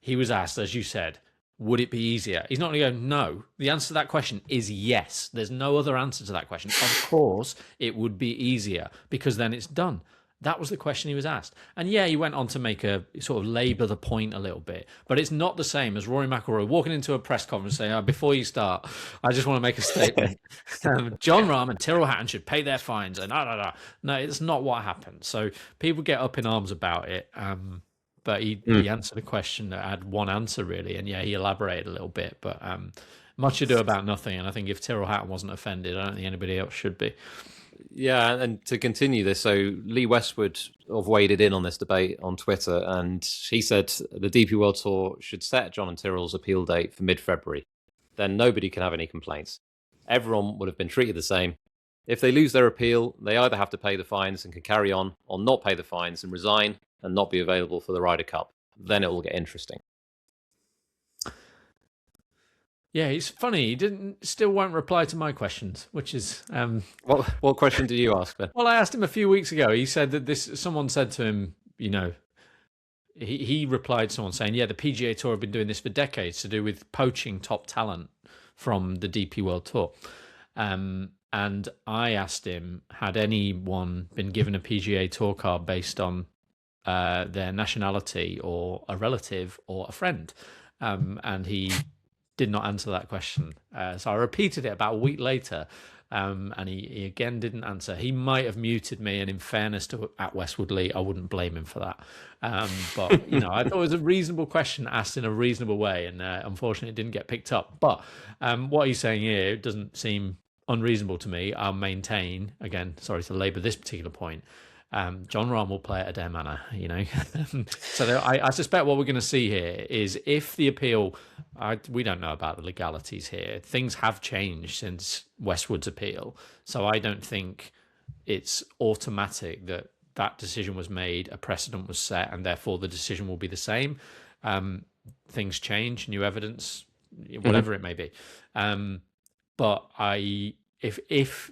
Speaker 3: He was asked, as you said, would it be easier? He's not going to go, no. The answer to that question is yes. There's no other answer to that question. Of course, it would be easier because then it's done. That was the question he was asked. And yeah, he went on to make a sort of labour the point a little bit. But it's not the same as Rory McIlroy walking into a press conference saying, before you start, I just want to make a statement. John Rahm and Tyrrell Hatton should pay their fines. And No, it's not what happened. So people get up in arms about it. But he answered a question that had one answer, really. And yeah, he elaborated a little bit. But much ado about nothing. And I think if Tyrrell Hatton wasn't offended, I don't think anybody else should be.
Speaker 4: Yeah, and to continue this, so Lee Westwood have waded in on this debate on Twitter, and he said the DP World Tour should set John and Tyrrell's appeal date for mid-February. Then nobody can have any complaints. Everyone would have been treated the same. If they lose their appeal, they either have to pay the fines and can carry on, or not pay the fines and resign and not be available for the Ryder Cup. Then it will get interesting.
Speaker 3: Yeah, it's funny. He still won't reply to my questions, which is
Speaker 4: What question did you ask, Ben?
Speaker 3: Well, I asked him a few weeks ago. He said that someone said to him, he replied to someone saying, yeah, the PGA Tour have been doing this for decades to do with poaching top talent from the DP World Tour. And I asked him, had anyone been given a PGA Tour card based on their nationality or a relative or a friend? And he did not answer that question. So I repeated it about a week later, and he again didn't answer. He might have muted me, and in fairness to at Westwood Lee, I wouldn't blame him for that. But I thought it was a reasonable question asked in a reasonable way, and unfortunately it didn't get picked up. But what he's saying here doesn't seem unreasonable to me. I'll maintain, again, sorry to labour this particular point, John Rahm will play at Adair Manor, So I suspect what we're going to see here is if the appeal, we don't know about the legalities here. Things have changed since Westwood's appeal. So I don't think it's automatic that decision was made, a precedent was set, and therefore the decision will be the same. Things change, new evidence, whatever it may be. But if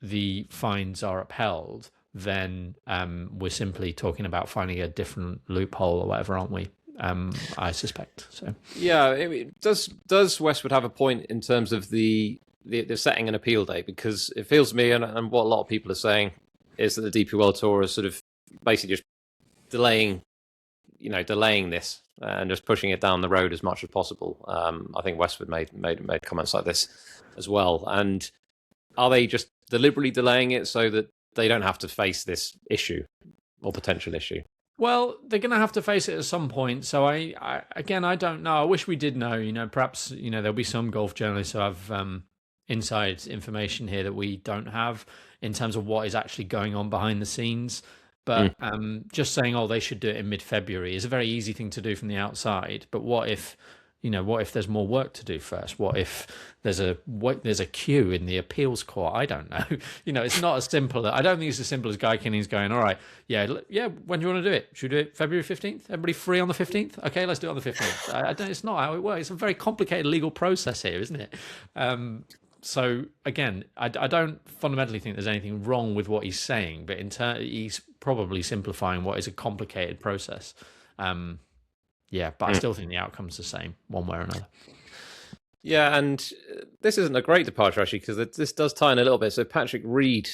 Speaker 3: the fines are upheld, then we're simply talking about finding a different loophole or whatever, aren't we? I suspect so.
Speaker 4: Yeah, does Westwood have a point in terms of the setting an appeal date? Because it feels to me, and what a lot of people are saying, is that the DP World Tour is sort of basically just delaying this and just pushing it down the road as much as possible. I think Westwood made comments like this as well. And are they just deliberately delaying it so that they don't have to face this issue or potential issue?
Speaker 3: Well, they're going to have to face it at some point. So I don't know. I wish we did know. Perhaps there'll be some golf journalists who have inside information here that we don't have in terms of what is actually going on behind the scenes. But just saying, they should do it in mid-February is a very easy thing to do from the outside. But what if there's more work to do first? What if there's a queue in the appeals court? I don't know. It's not as simple. I don't think it's as simple as Guy Kinney's going, all right, yeah. When do you want to do it? Should we do it February 15th? Everybody free on the 15th? Okay, let's do it on the 15th. It's not how it works. It's a very complicated legal process here, isn't it? So again, I don't fundamentally think there's anything wrong with what he's saying, but he's probably simplifying what is a complicated process. But I still think the outcome's the same, one way or another.
Speaker 4: Yeah, and this isn't a great departure, actually, because this does tie in a little bit. So Patrick Reed,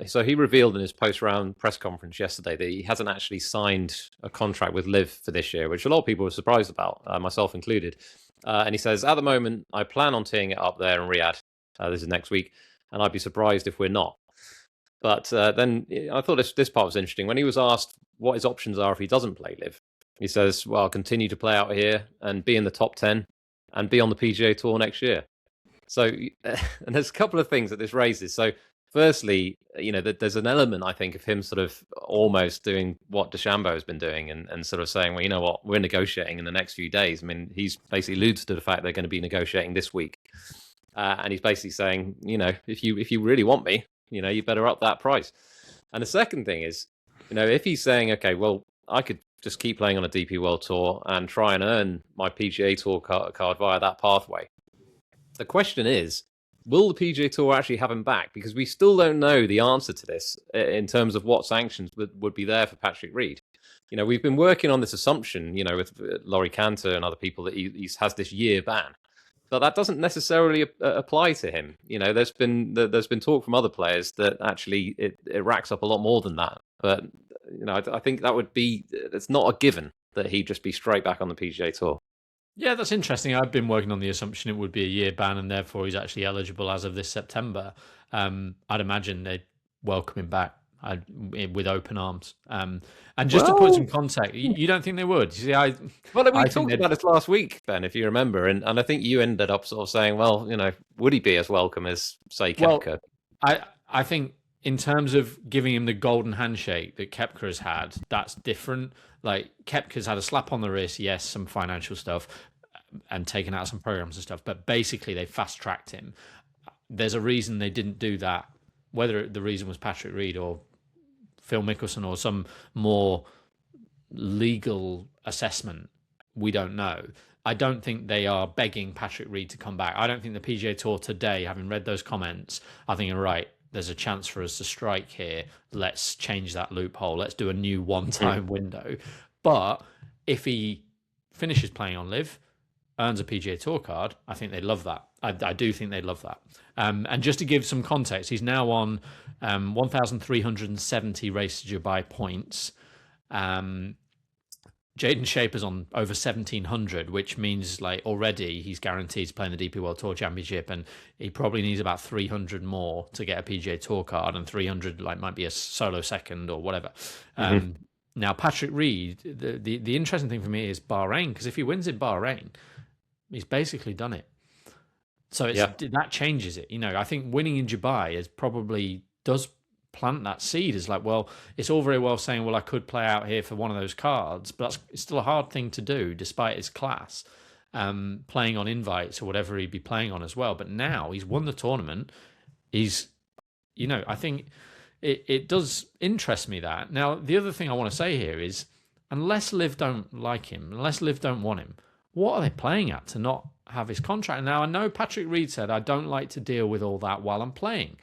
Speaker 4: so he revealed in his post-round press conference yesterday that he hasn't actually signed a contract with LIV for this year, which a lot of people were surprised about, myself included. And he says, at the moment, I plan on teeing it up there in Riyadh. This is next week, and I'd be surprised if we're not. But then I thought this part was interesting. When he was asked what his options are if he doesn't play LIV, he says, well, I'll continue to play out here and be in the top 10 and be on the PGA Tour next year. So, and there's a couple of things that this raises. So, firstly, there's an element, I think, of him sort of almost doing what DeChambeau has been doing and sort of saying, well, you know what, we're negotiating in the next few days. I mean, he's basically alludes to the fact they're going to be negotiating this week. And he's basically saying, if you really want me, you better up that price. And the second thing is, if he's saying, okay, well, I could just keep playing on a DP World Tour and try and earn my PGA Tour card via that pathway. The question is, will the PGA Tour actually have him back? Because we still don't know the answer to this in terms of what sanctions would be there for Patrick Reed. We've been working on this assumption, with Laurie Cantor and other people that he has this year ban. But that doesn't necessarily apply to him. There's been talk from other players that actually it racks up a lot more than that. But I think it's not a given that he'd just be straight back on the PGA Tour.
Speaker 3: Yeah, that's interesting. I've been working on the assumption it would be a year ban, and therefore he's actually eligible as of this September. I'd imagine they'd welcome him back with open arms. And just to put some context, you don't think they would? You see,
Speaker 4: we talked about this last week, Ben, if you remember, and I think you ended up sort of saying, well, would he be as welcome as, say, Koepka?
Speaker 3: Well, I think in terms of giving him the golden handshake that Koepka has had, that's different. Like, Koepka's had a slap on the wrist, yes, some financial stuff, and taken out some programs and stuff, but basically they fast-tracked him. There's a reason they didn't do that, whether the reason was Patrick Reed or Phil Mickelson or some more legal assessment, we don't know. I don't think they are begging Patrick Reed to come back. I don't think the PGA Tour today, having read those comments, are thinking, right, there's a chance for us to strike here. Let's change that loophole. Let's do a new one-time window. But if he finishes playing on LIV, earns a PGA Tour card, I think they'd love that. I do think they'd love that. And just to give some context, he's now on 1,370 race to Dubai points. Jaden Shaper's on over 1,700, which means like already he's guaranteed to play in the DP World Tour Championship, and he probably needs about 300 more to get a PGA Tour card, and 300 might be a solo second or whatever. Now, Patrick Reed, the interesting thing for me is Bahrain, because if he wins in Bahrain, he's basically done it. So that changes it. I think winning in Dubai does plant that seed. It's like, well, it's all very well saying, well, I could play out here for one of those cards, but it's still a hard thing to do despite his class, playing on invites or whatever he'd be playing on as well. But now he's won the tournament. I think it does interest me that. Now, the other thing I want to say here is, unless LIV don't like him, unless LIV don't want him, what are they playing at to not have his contract? Now, I know Patrick Reed said, I don't like to deal with all that while I'm playing.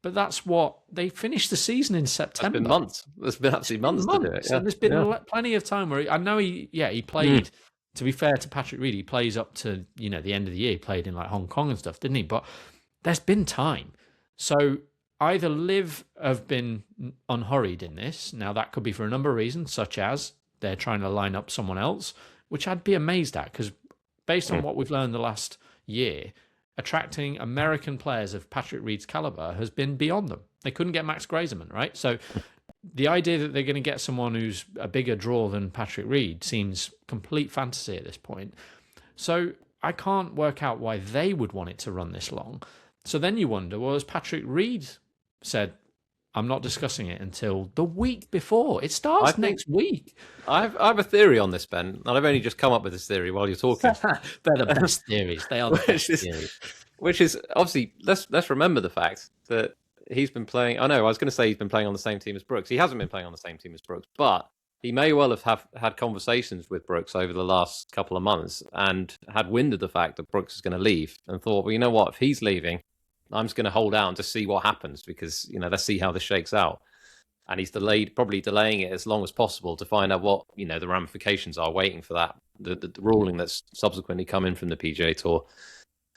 Speaker 3: But that's what they finished the season in September.
Speaker 4: It's been months. There's been absolutely months to do it. Yeah.
Speaker 3: And there's been plenty of time where I know he played. To be fair to Patrick Reed, he plays up to the end of the year. He played in like Hong Kong and stuff, didn't he? But there's been time. So either LIV have been unhurried in this. Now that could be for a number of reasons, such as they're trying to line up someone else, which I'd be amazed at, because based on what we've learned the last year, attracting American players of Patrick Reed's caliber has been beyond them. They couldn't get Max Graserman, right? So the idea that they're going to get someone who's a bigger draw than Patrick Reed seems complete fantasy at this point. So I can't work out why they would want it to run this long. So then you wonder, well, has Patrick Reed said, I'm not discussing it until the week before? It starts next week.
Speaker 4: I have a theory on this, Ben, and I've only just come up with this theory while you're talking.
Speaker 3: They're the best theories. They are the best theories.
Speaker 4: Which is, obviously, let's remember the fact that he's been playing. I was going to say he's been playing on the same team as Brooks. He hasn't been playing on the same team as Brooks, but he may well have had conversations with Brooks over the last couple of months and had wind of the fact that Brooks is going to leave and thought, well, you know what, if he's leaving, I'm just going to hold out and just see what happens, because let's see how this shakes out. And he's probably delaying it as long as possible to find out what the ramifications are, waiting for that the ruling that's subsequently come in from the PGA Tour,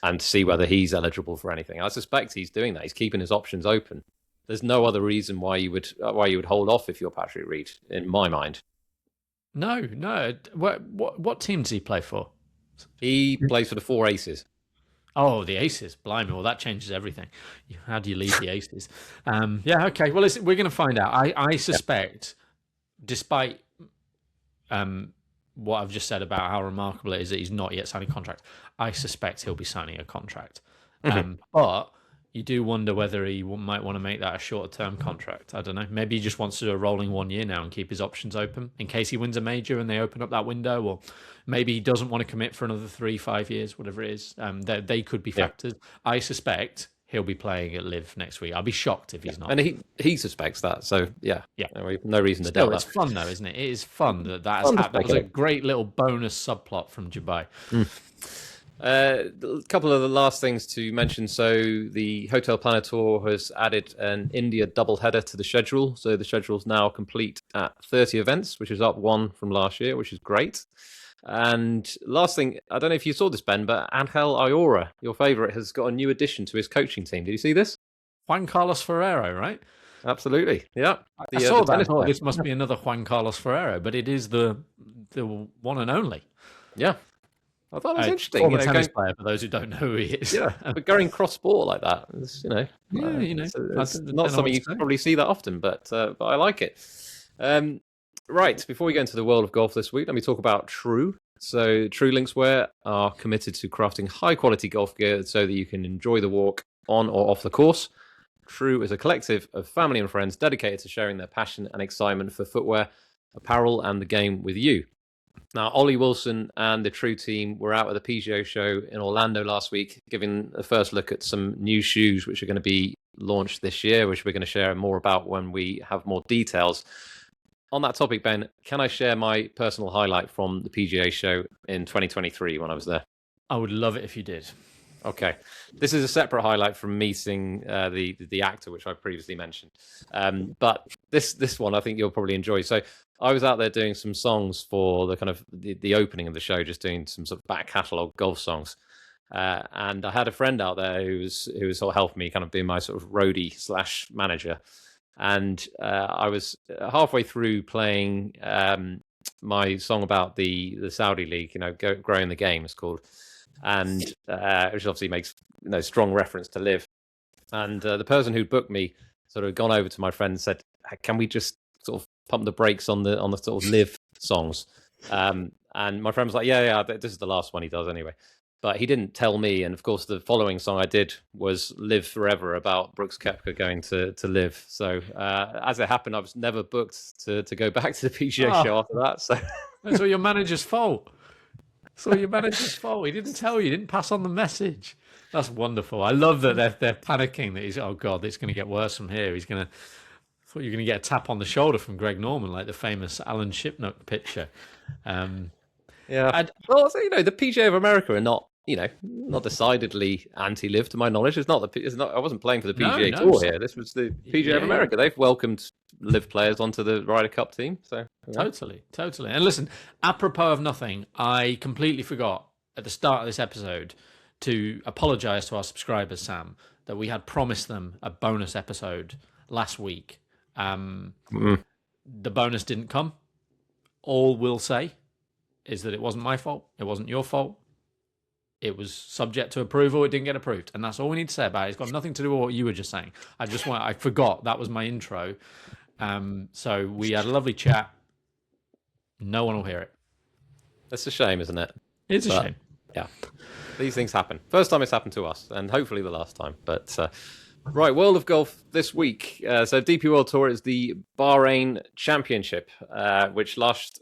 Speaker 4: and to see whether he's eligible for anything. I suspect he's doing that. He's keeping his options open. There's no other reason why you would hold off if you're Patrick Reed, in my mind.
Speaker 3: No. What team does he play for?
Speaker 4: He plays for the Four Aces.
Speaker 3: Oh, the Aces. Blimey. Well, that changes everything. How do you leave the Aces? Yeah, okay. Well, we're going to find out. I suspect, despite what I've just said about how remarkable it is that he's not yet signed a contract, I suspect he'll be signing a contract. But you do wonder whether he might want to make that a shorter-term contract. I don't know. Maybe he just wants to do a rolling 1 year now and keep his options open in case he wins a major and they open up that window. Or maybe he doesn't want to commit for another 3-5 years, whatever it is. They could be factors. I suspect he'll be playing at LIV next week. I'll be shocked if he's not.
Speaker 4: And he suspects that. So, yeah. No reason to doubt that.
Speaker 3: It's fun, though, isn't it? It is fun that has happened. That was a great little bonus subplot from Dubai.
Speaker 4: A couple of the last things to mention. So the Hotel Planet Tour has added an India doubleheader to the schedule. So the schedule's now complete at 30 events, which is up 1 from last year, which is great. And last thing, I don't know if you saw this, Ben, but Angel Ayora, your favourite, has got a new addition to his coaching team. Did you see this?
Speaker 3: Juan Carlos Ferrero, right?
Speaker 4: Absolutely, yeah.
Speaker 3: I saw that. I thought this must be another Juan Carlos Ferrero, but it is the one and only.
Speaker 4: Yeah. I thought it was interesting.
Speaker 3: Former tennis player, for those who don't know who he is.
Speaker 4: Yeah, but going cross-sport like that, it's, it's not something you can probably see that often, but I like it. Right, before we go into the world of golf this week, let me talk about TRUE. So TRUE Linkswear are committed to crafting high-quality golf gear so that you can enjoy the walk on or off the course. TRUE is a collective of family and friends dedicated to sharing their passion and excitement for footwear, apparel, and the game with you. Now, Ollie Wilson and the TRUE team were out at the PGA show in Orlando last week, giving a first look at some new shoes which are going to be launched this year, which we're going to share more about when we have more details. On that topic, Ben, can I share my personal highlight from the PGA show in 2023 when I was there?
Speaker 3: I would love it if you did.
Speaker 4: Okay. This is a separate highlight from meeting the actor, which I previously mentioned. But this one I think you'll probably enjoy. So I was out there doing some songs for the kind of the opening of the show, just doing some sort of back catalogue golf songs. And I had a friend out there who was sort of helping me, kind of being my sort of roadie / manager. And I was halfway through playing my song about the Saudi League, growing the game, it's called. And which obviously makes strong reference to LIV. And the person who booked me sort of gone over to my friend and said, "Can we just sort of pump the brakes on the sort of LIV songs?" And my friend was like, "Yeah, this is the last one he does anyway." But he didn't tell me. And of course, the following song I did was "Live Forever" about Brooks Koepka going to LIV. So as it happened, I was never booked to go back to the PGA show after that. So
Speaker 3: that's all your manager's fault. So your manager's fault. He didn't tell you. He didn't pass on the message. That's wonderful. I love that they're panicking that oh God, it's going to get worse from here. I thought you were going to get a tap on the shoulder from Greg Norman, like the famous Alan Shipnuck picture.
Speaker 4: Yeah. Well, the PGA of America are not not decidedly anti-live to my knowledge. It's not. I wasn't playing for the PGA
Speaker 3: No,
Speaker 4: Tour here. This was the PGA of America.
Speaker 3: Yeah.
Speaker 4: They've welcomed live players onto the Ryder Cup team. So
Speaker 3: Totally. And listen, apropos of nothing, I completely forgot at the start of this episode to apologise to our subscribers, Sam, that we had promised them a bonus episode last week. The bonus didn't come. All we'll say is that it wasn't my fault. It wasn't your fault. It was subject to approval. It didn't get approved. And that's all we need to say about it. It's got nothing to do with what you were just saying. I forgot. That was my intro. So we had a lovely chat. No one will hear it.
Speaker 4: It's a shame, isn't it?
Speaker 3: It's a shame.
Speaker 4: Yeah. These things happen. First time it's happened to us, and hopefully the last time. But right, World of Golf this week. So DP World Tour is the Bahrain Championship, which last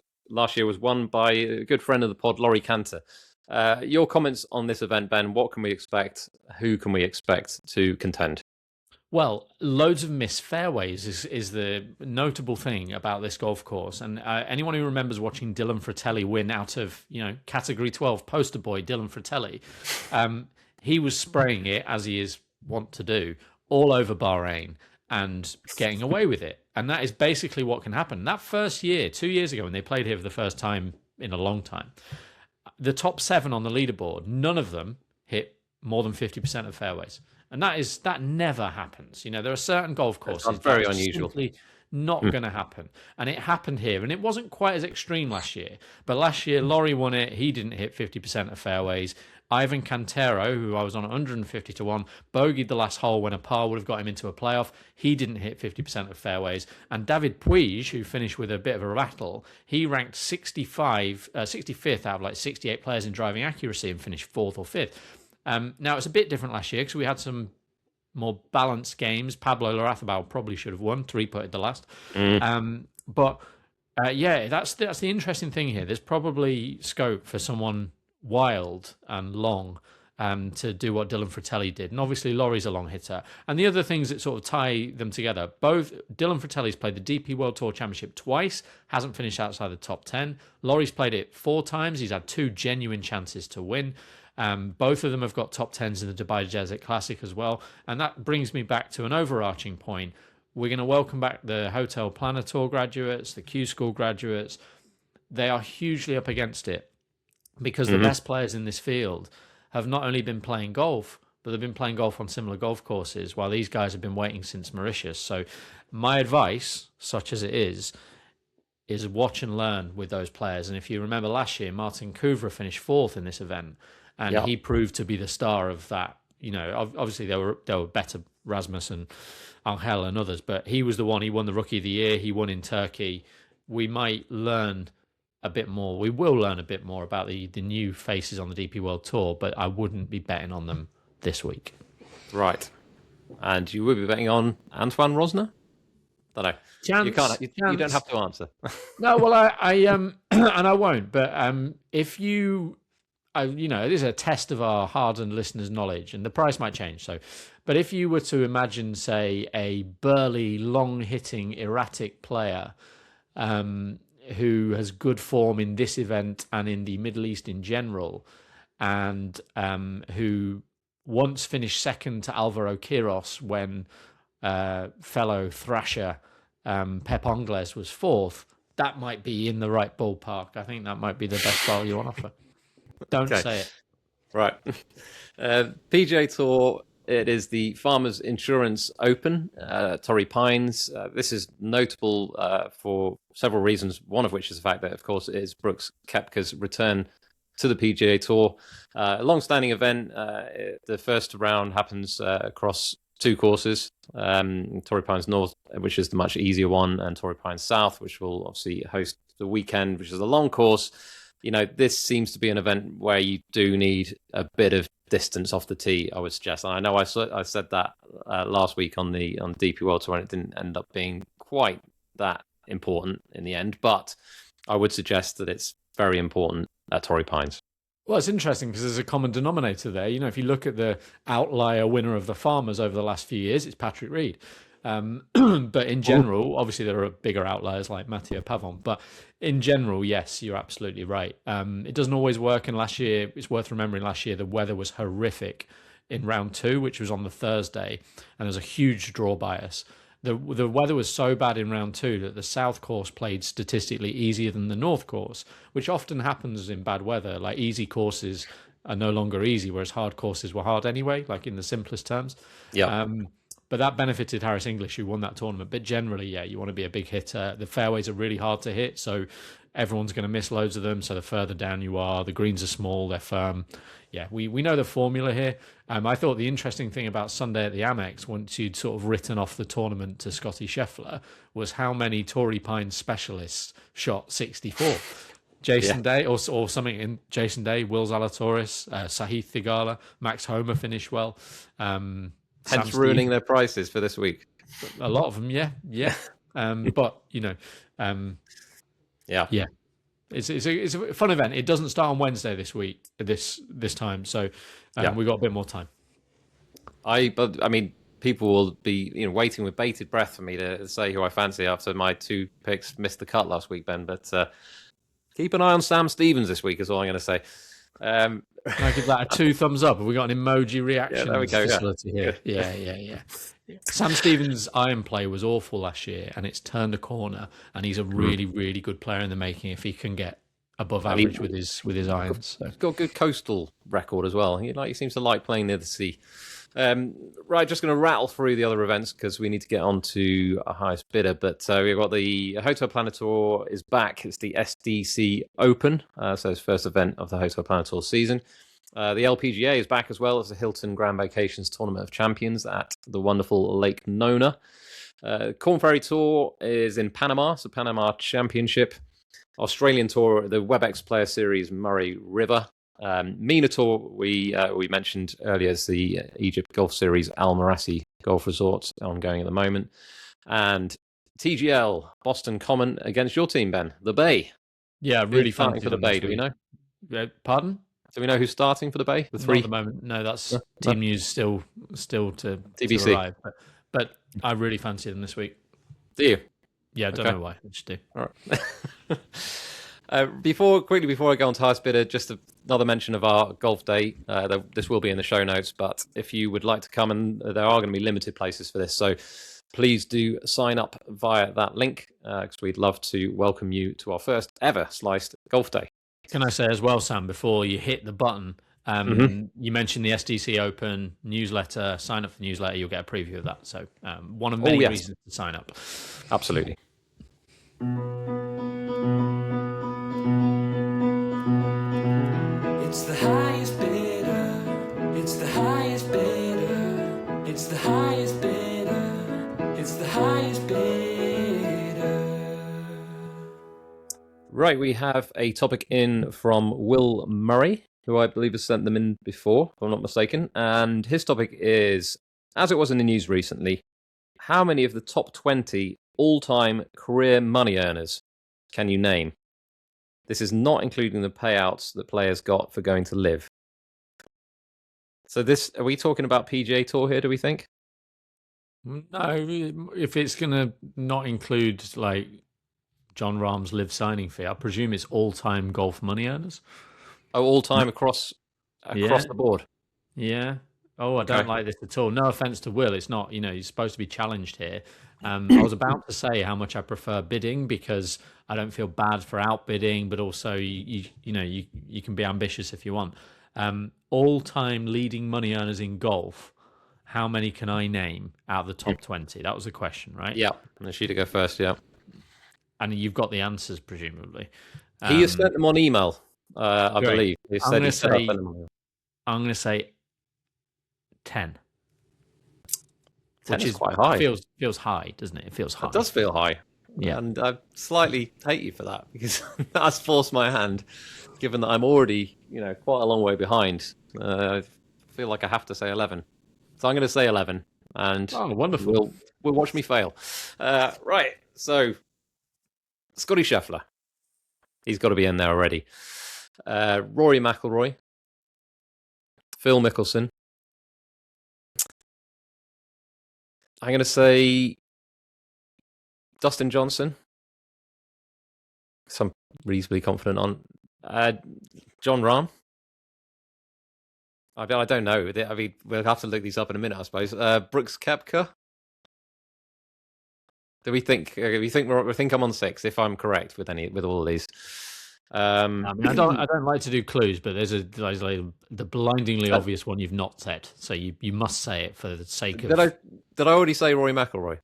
Speaker 4: year was won by a good friend of the pod, Rory. Your comments on this event, Ben? What can we expect? Who can we expect to contend?
Speaker 3: Well, loads of missed fairways is the notable thing about this golf course. And anyone who remembers watching Dylan Fratelli win out of, Category 12 poster boy Dylan Fratelli, he was spraying it, as he is wont to do, all over Bahrain and getting away with it. And that is basically what can happen. That first year, 2 years ago, when they played here for the first time in a long time, the top 7 on the leaderboard, none of them hit more than 50% of fairways. And that never happens. There are certain golf courses
Speaker 4: that's very unusual.
Speaker 3: Simply not going to happen. And it happened here. And it wasn't quite as extreme last year. But last year, Rory won it. He didn't hit 50% of fairways. Ivan Cantero, who I was on 150 to 1, bogeyed the last hole when a par would have got him into a playoff. He didn't hit 50% of fairways. And David Puig, who finished with a bit of a rattle, he ranked 65th out of like 68 players in driving accuracy and finished 4th or 5th. Now, it's a bit different last year because we had some more balanced games. Pablo Larrazabal probably should have won, 3-putted the last. But that's the interesting thing here. There's probably scope for someone wild and long to do what Dylan Fratelli did. And obviously, Laurie's a long hitter. And the other things that sort of tie them together, both Dylan Fratelli's played the DP World Tour Championship twice, hasn't finished outside the top 10. Laurie's played it 4 times. He's had 2 genuine chances to win. Both of them have got top 10s in the Dubai Desert Classic as well. And that brings me back to an overarching point. We're going to welcome back the Hotel Planner Tour graduates, the Q School graduates. They are hugely up against it because the best players in this field have not only been playing golf, but they've been playing golf on similar golf courses while these guys have been waiting since Mauritius. So my advice, such as it is watch and learn with those players. And if you remember last year, Martin Kuvra finished 4th in this event. And he proved to be the star of that. Obviously there were better, Rasmus and Angel and others, but he was the one. He won the Rookie of the Year. He won in Turkey. We might learn a bit more. We will learn a bit more about the new faces on the DP World Tour, but I wouldn't be betting on them this week.
Speaker 4: Right. And you would be betting on Antoine Rosner? Don't know. You can't. You don't have to answer.
Speaker 3: No, well, I and I won't. But if you... this is a test of our hardened listeners' knowledge, and the price might change. But if you were to imagine, say, a burly, long-hitting, erratic player who has good form in this event and in the Middle East in general, and who once finished second to Alvaro Quiros when fellow thrasher Pep Ingles was 4th, that might be in the right ballpark. I think that might be the best value on offer. Don't say it.
Speaker 4: Right. PGA Tour, it is the Farmers Insurance Open, Torrey Pines. This is notable for several reasons, one of which is the fact that, of course, it is Brooks Koepka's return to the PGA Tour. A long-standing event. The first round happens across 2 courses, Torrey Pines North, which is the much easier one, and Torrey Pines South, which will obviously host the weekend, which is a long course. This seems to be an event where you do need a bit of distance off the tee, I would suggest. And I know I said that last week on DP World Tour, and it didn't end up being quite that important in the end. But I would suggest that it's very important at Torrey Pines.
Speaker 3: Well, it's interesting because there's a common denominator there. If you look at the outlier winner of the Farmers over the last few years, it's Patrick Reed. But in general, obviously there are bigger outliers like Matteo Pavon. But in general, yes, you're absolutely right. It doesn't always work. And last year, it's worth remembering, last year the weather was horrific in round 2, which was on the Thursday, and there's a huge draw bias. The weather was so bad in round 2 that the south course played statistically easier than the north course, which often happens in bad weather. Like, easy courses are no longer easy, whereas hard courses were hard anyway, like in the simplest terms.
Speaker 4: Yeah.
Speaker 3: But that benefited Harris English, who won that tournament. But generally, yeah, you want to be a big hitter. The fairways are really hard to hit, so everyone's going to miss loads of them. So the further down you are, the greens are small, they're firm. Yeah, we know the formula here. I thought the interesting thing about Sunday at the Amex, once you'd sort of written off the tournament to Scottie Scheffler, was how many Torrey Pines specialists shot 64. Jason Day, or something in Jason Day, Will Zalatoris, Sahith Theegala, Max Homer finished well.
Speaker 4: Hence ruining their prices for this week.
Speaker 3: A lot of them, yeah. But, yeah. It's a fun event. It doesn't start on Wednesday this week, this time, so we've got a bit more time.
Speaker 4: But I mean, people will be waiting with bated breath for me to say who I fancy after my 2 picks missed the cut last week, Ben. But keep an eye on Sam Stevens this week, is all I'm going to say.
Speaker 3: Can I give that a 2 thumbs up? Have we got an emoji reaction?
Speaker 4: Yeah, there we go.
Speaker 3: Facility here? Yeah. Sam Stevens' iron play was awful last year, and it's turned a corner, and he's a really, really good player in the making if he can get above average with his irons. So.
Speaker 4: He's got a good coastal record as well. He seems to like playing near the sea. Right, just going to rattle through the other events because we need to get on to a highest bidder. But we've got the Hotel Planet Tour is back. It's the SDC Open, so it's first event of the Hotel Planet Tour season. The LPGA is back as well as the Hilton Grand Vacations Tournament of Champions at the wonderful Lake Nona. Corn Ferry Tour is in Panama. It's the Panama Championship. Australian Tour, the WebEx Player Series, Murray River. MENA Tour, we mentioned earlier, is the Egypt Golf Series Al Marassi Golf Resort, ongoing at the moment. And TGL, Boston Common against your team, Ben, the Bay.
Speaker 3: Yeah, really
Speaker 4: fun
Speaker 3: fun
Speaker 4: for the Bay, do we know?
Speaker 3: Pardon?
Speaker 4: Do we know who's starting for the Bay? The
Speaker 3: Not
Speaker 4: three?
Speaker 3: at the moment. No, that's team news still to
Speaker 4: TBC.
Speaker 3: arrive. But I really fancy them this week.
Speaker 4: Do you?
Speaker 3: Yeah, I don't know why. I just do.
Speaker 4: All right. Before I go on to highest bidder, just another mention of our golf day. This will be in the show notes, but if you would like to come, and there are going to be limited places for this, so please do sign up via that link because we'd love to welcome you to our first ever Sliced Golf Day.
Speaker 3: Can I say as well, Sam, before you hit the button, you mentioned the SDC Open newsletter. Sign up for the newsletter, you'll get a preview of that. So one of many reasons to sign up.
Speaker 4: Absolutely.
Speaker 5: It's the highest bidder. It's the highest bidder. It's the highest bidder. It's the highest bidder.
Speaker 4: Right, we have a topic in from Will Murray, who I believe has sent them in before, if I'm not mistaken. And his topic is, as it was in the news recently, how many of the top 20 all-time career money earners can you name? This is not including the payouts that players got for going to LIV. So are we talking about PGA Tour here, do we think?
Speaker 3: No, if it's going to not include like John Rahm's LIV signing fee, I presume it's all-time golf money earners.
Speaker 4: Oh, all-time across the board?
Speaker 3: Yeah. Oh, I don't like this at all. No offense to Will. It's not, you're supposed to be challenged here. I was about to say how much I prefer bidding because I don't feel bad for outbidding, but also you can be ambitious if you want. All-time leading money earners in golf, how many can I name out of the top 20? That was the question, right?
Speaker 4: Yeah. And she to go first, yeah.
Speaker 3: And you've got the answers, presumably.
Speaker 4: He has sent them on email, I believe. He said he set up an...
Speaker 3: I'm going to say 10.
Speaker 4: 10
Speaker 3: which
Speaker 4: is quite high.
Speaker 3: Feels high, doesn't it? It feels high.
Speaker 4: It does feel high.
Speaker 3: Yeah.
Speaker 4: And I slightly hate you for that because that's forced my hand, given that I'm already, quite a long way behind. I feel like I have to say 11. So I'm going to say 11. And
Speaker 3: wonderful.
Speaker 4: We'll watch me fail. Right. So, Scottie Scheffler. He's got to be in there already. Rory McIlroy. Phil Mickelson. I'm going to say Dustin Johnson. So I'm reasonably confident on. John Rahm. I don't know. I mean, we'll have to look these up in a minute, I suppose. Brooks Koepka. Do we think? We think I'm on 6. If I'm correct with all of these.
Speaker 3: I mean, I don't like to do clues, but there's like the blindingly obvious one you've not said, so you must say it for the sake of.
Speaker 4: Did I already say Rory McIlroy?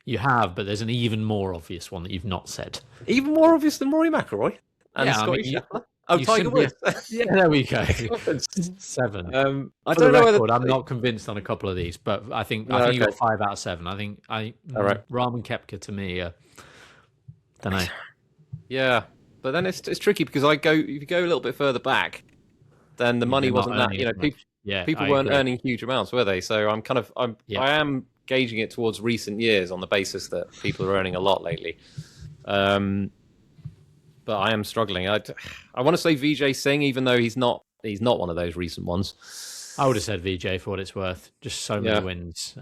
Speaker 3: You have, but there's an even more obvious one that you've not said.
Speaker 4: Even more obvious than Rory McIlroy and Scottie Scheffler. Tiger Woods.
Speaker 3: Yeah, there we go. 7.
Speaker 4: I don't know
Speaker 3: whether I'm not convinced on a couple of these, but I think you got 5 out of 7. I think all right. Rahm and Koepka to me, don't know.
Speaker 4: Yeah, but then it's tricky because if you go a little bit further back, then the money wasn't that. People weren't earning huge amounts, were they? So I am gauging it towards recent years on the basis that people are earning a lot lately. But I am struggling. I want to say Vijay Singh, even though he's not one of those recent ones.
Speaker 3: I would have said Vijay for what it's worth. Just so many wins.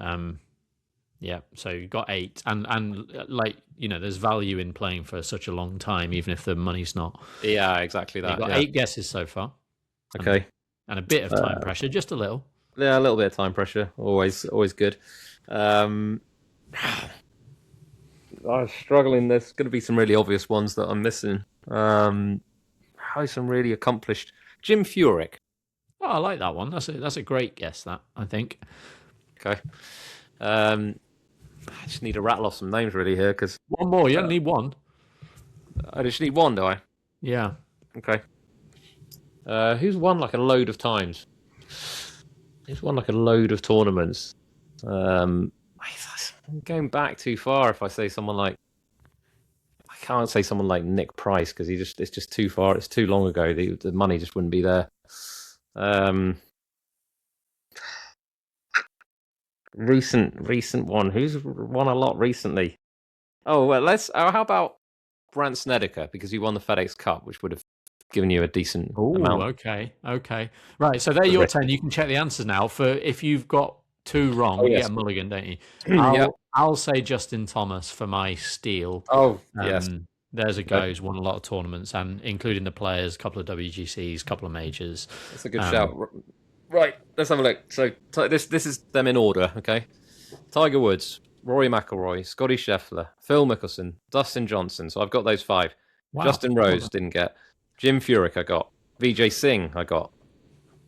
Speaker 3: So you got 8, and like there's value in playing for such a long time, even if the money's not.
Speaker 4: Yeah, exactly that.
Speaker 3: You've got 8 guesses so far.
Speaker 4: Okay,
Speaker 3: and a bit of time pressure, just a little.
Speaker 4: Yeah, a little bit of time pressure. Always good. I was struggling. There's going to be some really obvious ones that I'm missing. Some really accomplished. Jim Furyk.
Speaker 3: Oh, I like that one. That's a great guess. That I think.
Speaker 4: Okay. I just need to rattle off some names really here because
Speaker 3: one more. You only need one.
Speaker 4: I just need one, do I?
Speaker 3: Yeah. Okay.
Speaker 4: Who's won like a load of times? Who's won like a load of tournaments? I'm going back too far if I say someone like. I can't say someone like Nick Price because it's just too far. It's too long ago. The money just wouldn't be there. Recent one. Who's won a lot recently? Oh well, how about Brandt Snedeker because he won the FedEx Cup, which would have given you a decent amount.
Speaker 3: Okay. Right. So they're your 10. You can check the answers now. For if you've got 2 wrong, you get a mulligan, don't you? I'll say Justin Thomas for my steal.
Speaker 4: Oh, yes.
Speaker 3: There's a guy who's won a lot of tournaments, and including the players, a couple of WGCs, a couple of majors.
Speaker 4: That's a good shout. Right, let's have a look. So this is them in order, okay? Tiger Woods, Rory McIlroy, Scottie Scheffler, Phil Mickelson, Dustin Johnson. So I've got those 5. Wow. Justin Rose didn't get. Jim Furyk I got. Vijay Singh I got.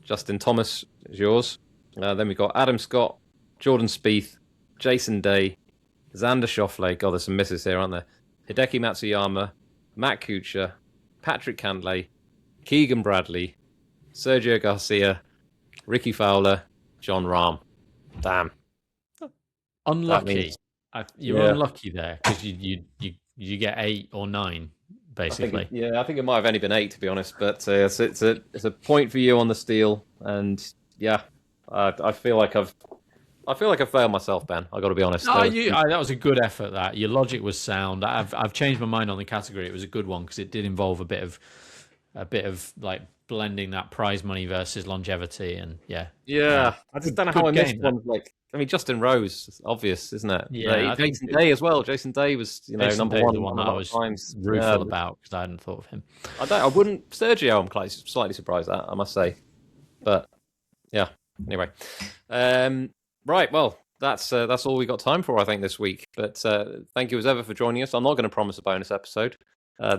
Speaker 4: Justin Thomas is yours. Then we got Adam Scott, Jordan Spieth, Jason Day, Xander Schauffele. God, there's some misses here, aren't there? Hideki Matsuyama, Matt Kuchar, Patrick Cantlay, Keegan Bradley, Sergio Garcia, Ricky Fowler, John Rahm. Damn.
Speaker 3: Unlucky. You're unlucky there because you get 8 or 9 basically.
Speaker 4: I think it might have only been 8 to be honest, but it's a point for you on the steal, and I feel like I've failed myself, Ben. I got to be honest.
Speaker 3: That was a good effort. That your logic was sound. I've changed my mind on the category. It was a good one because it did involve a bit of like blending that prize money versus longevity, and
Speaker 4: I just don't know how I missed one. Like, I mean, Justin Rose, is obvious, isn't it?
Speaker 3: Yeah,
Speaker 4: Jason Day as well. Jason Day was number one.
Speaker 3: The one that I was rueful about because I hadn't thought of him.
Speaker 4: I wouldn't. Sergio, I'm slightly surprised at, I must say, but yeah. Anyway. Right, well, that's all we got time for, I think, this week. But thank you as ever for joining us. I'm not going to promise a bonus episode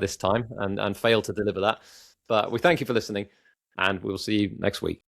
Speaker 4: this time and fail to deliver that. But we thank you for listening, and we'll see you next week.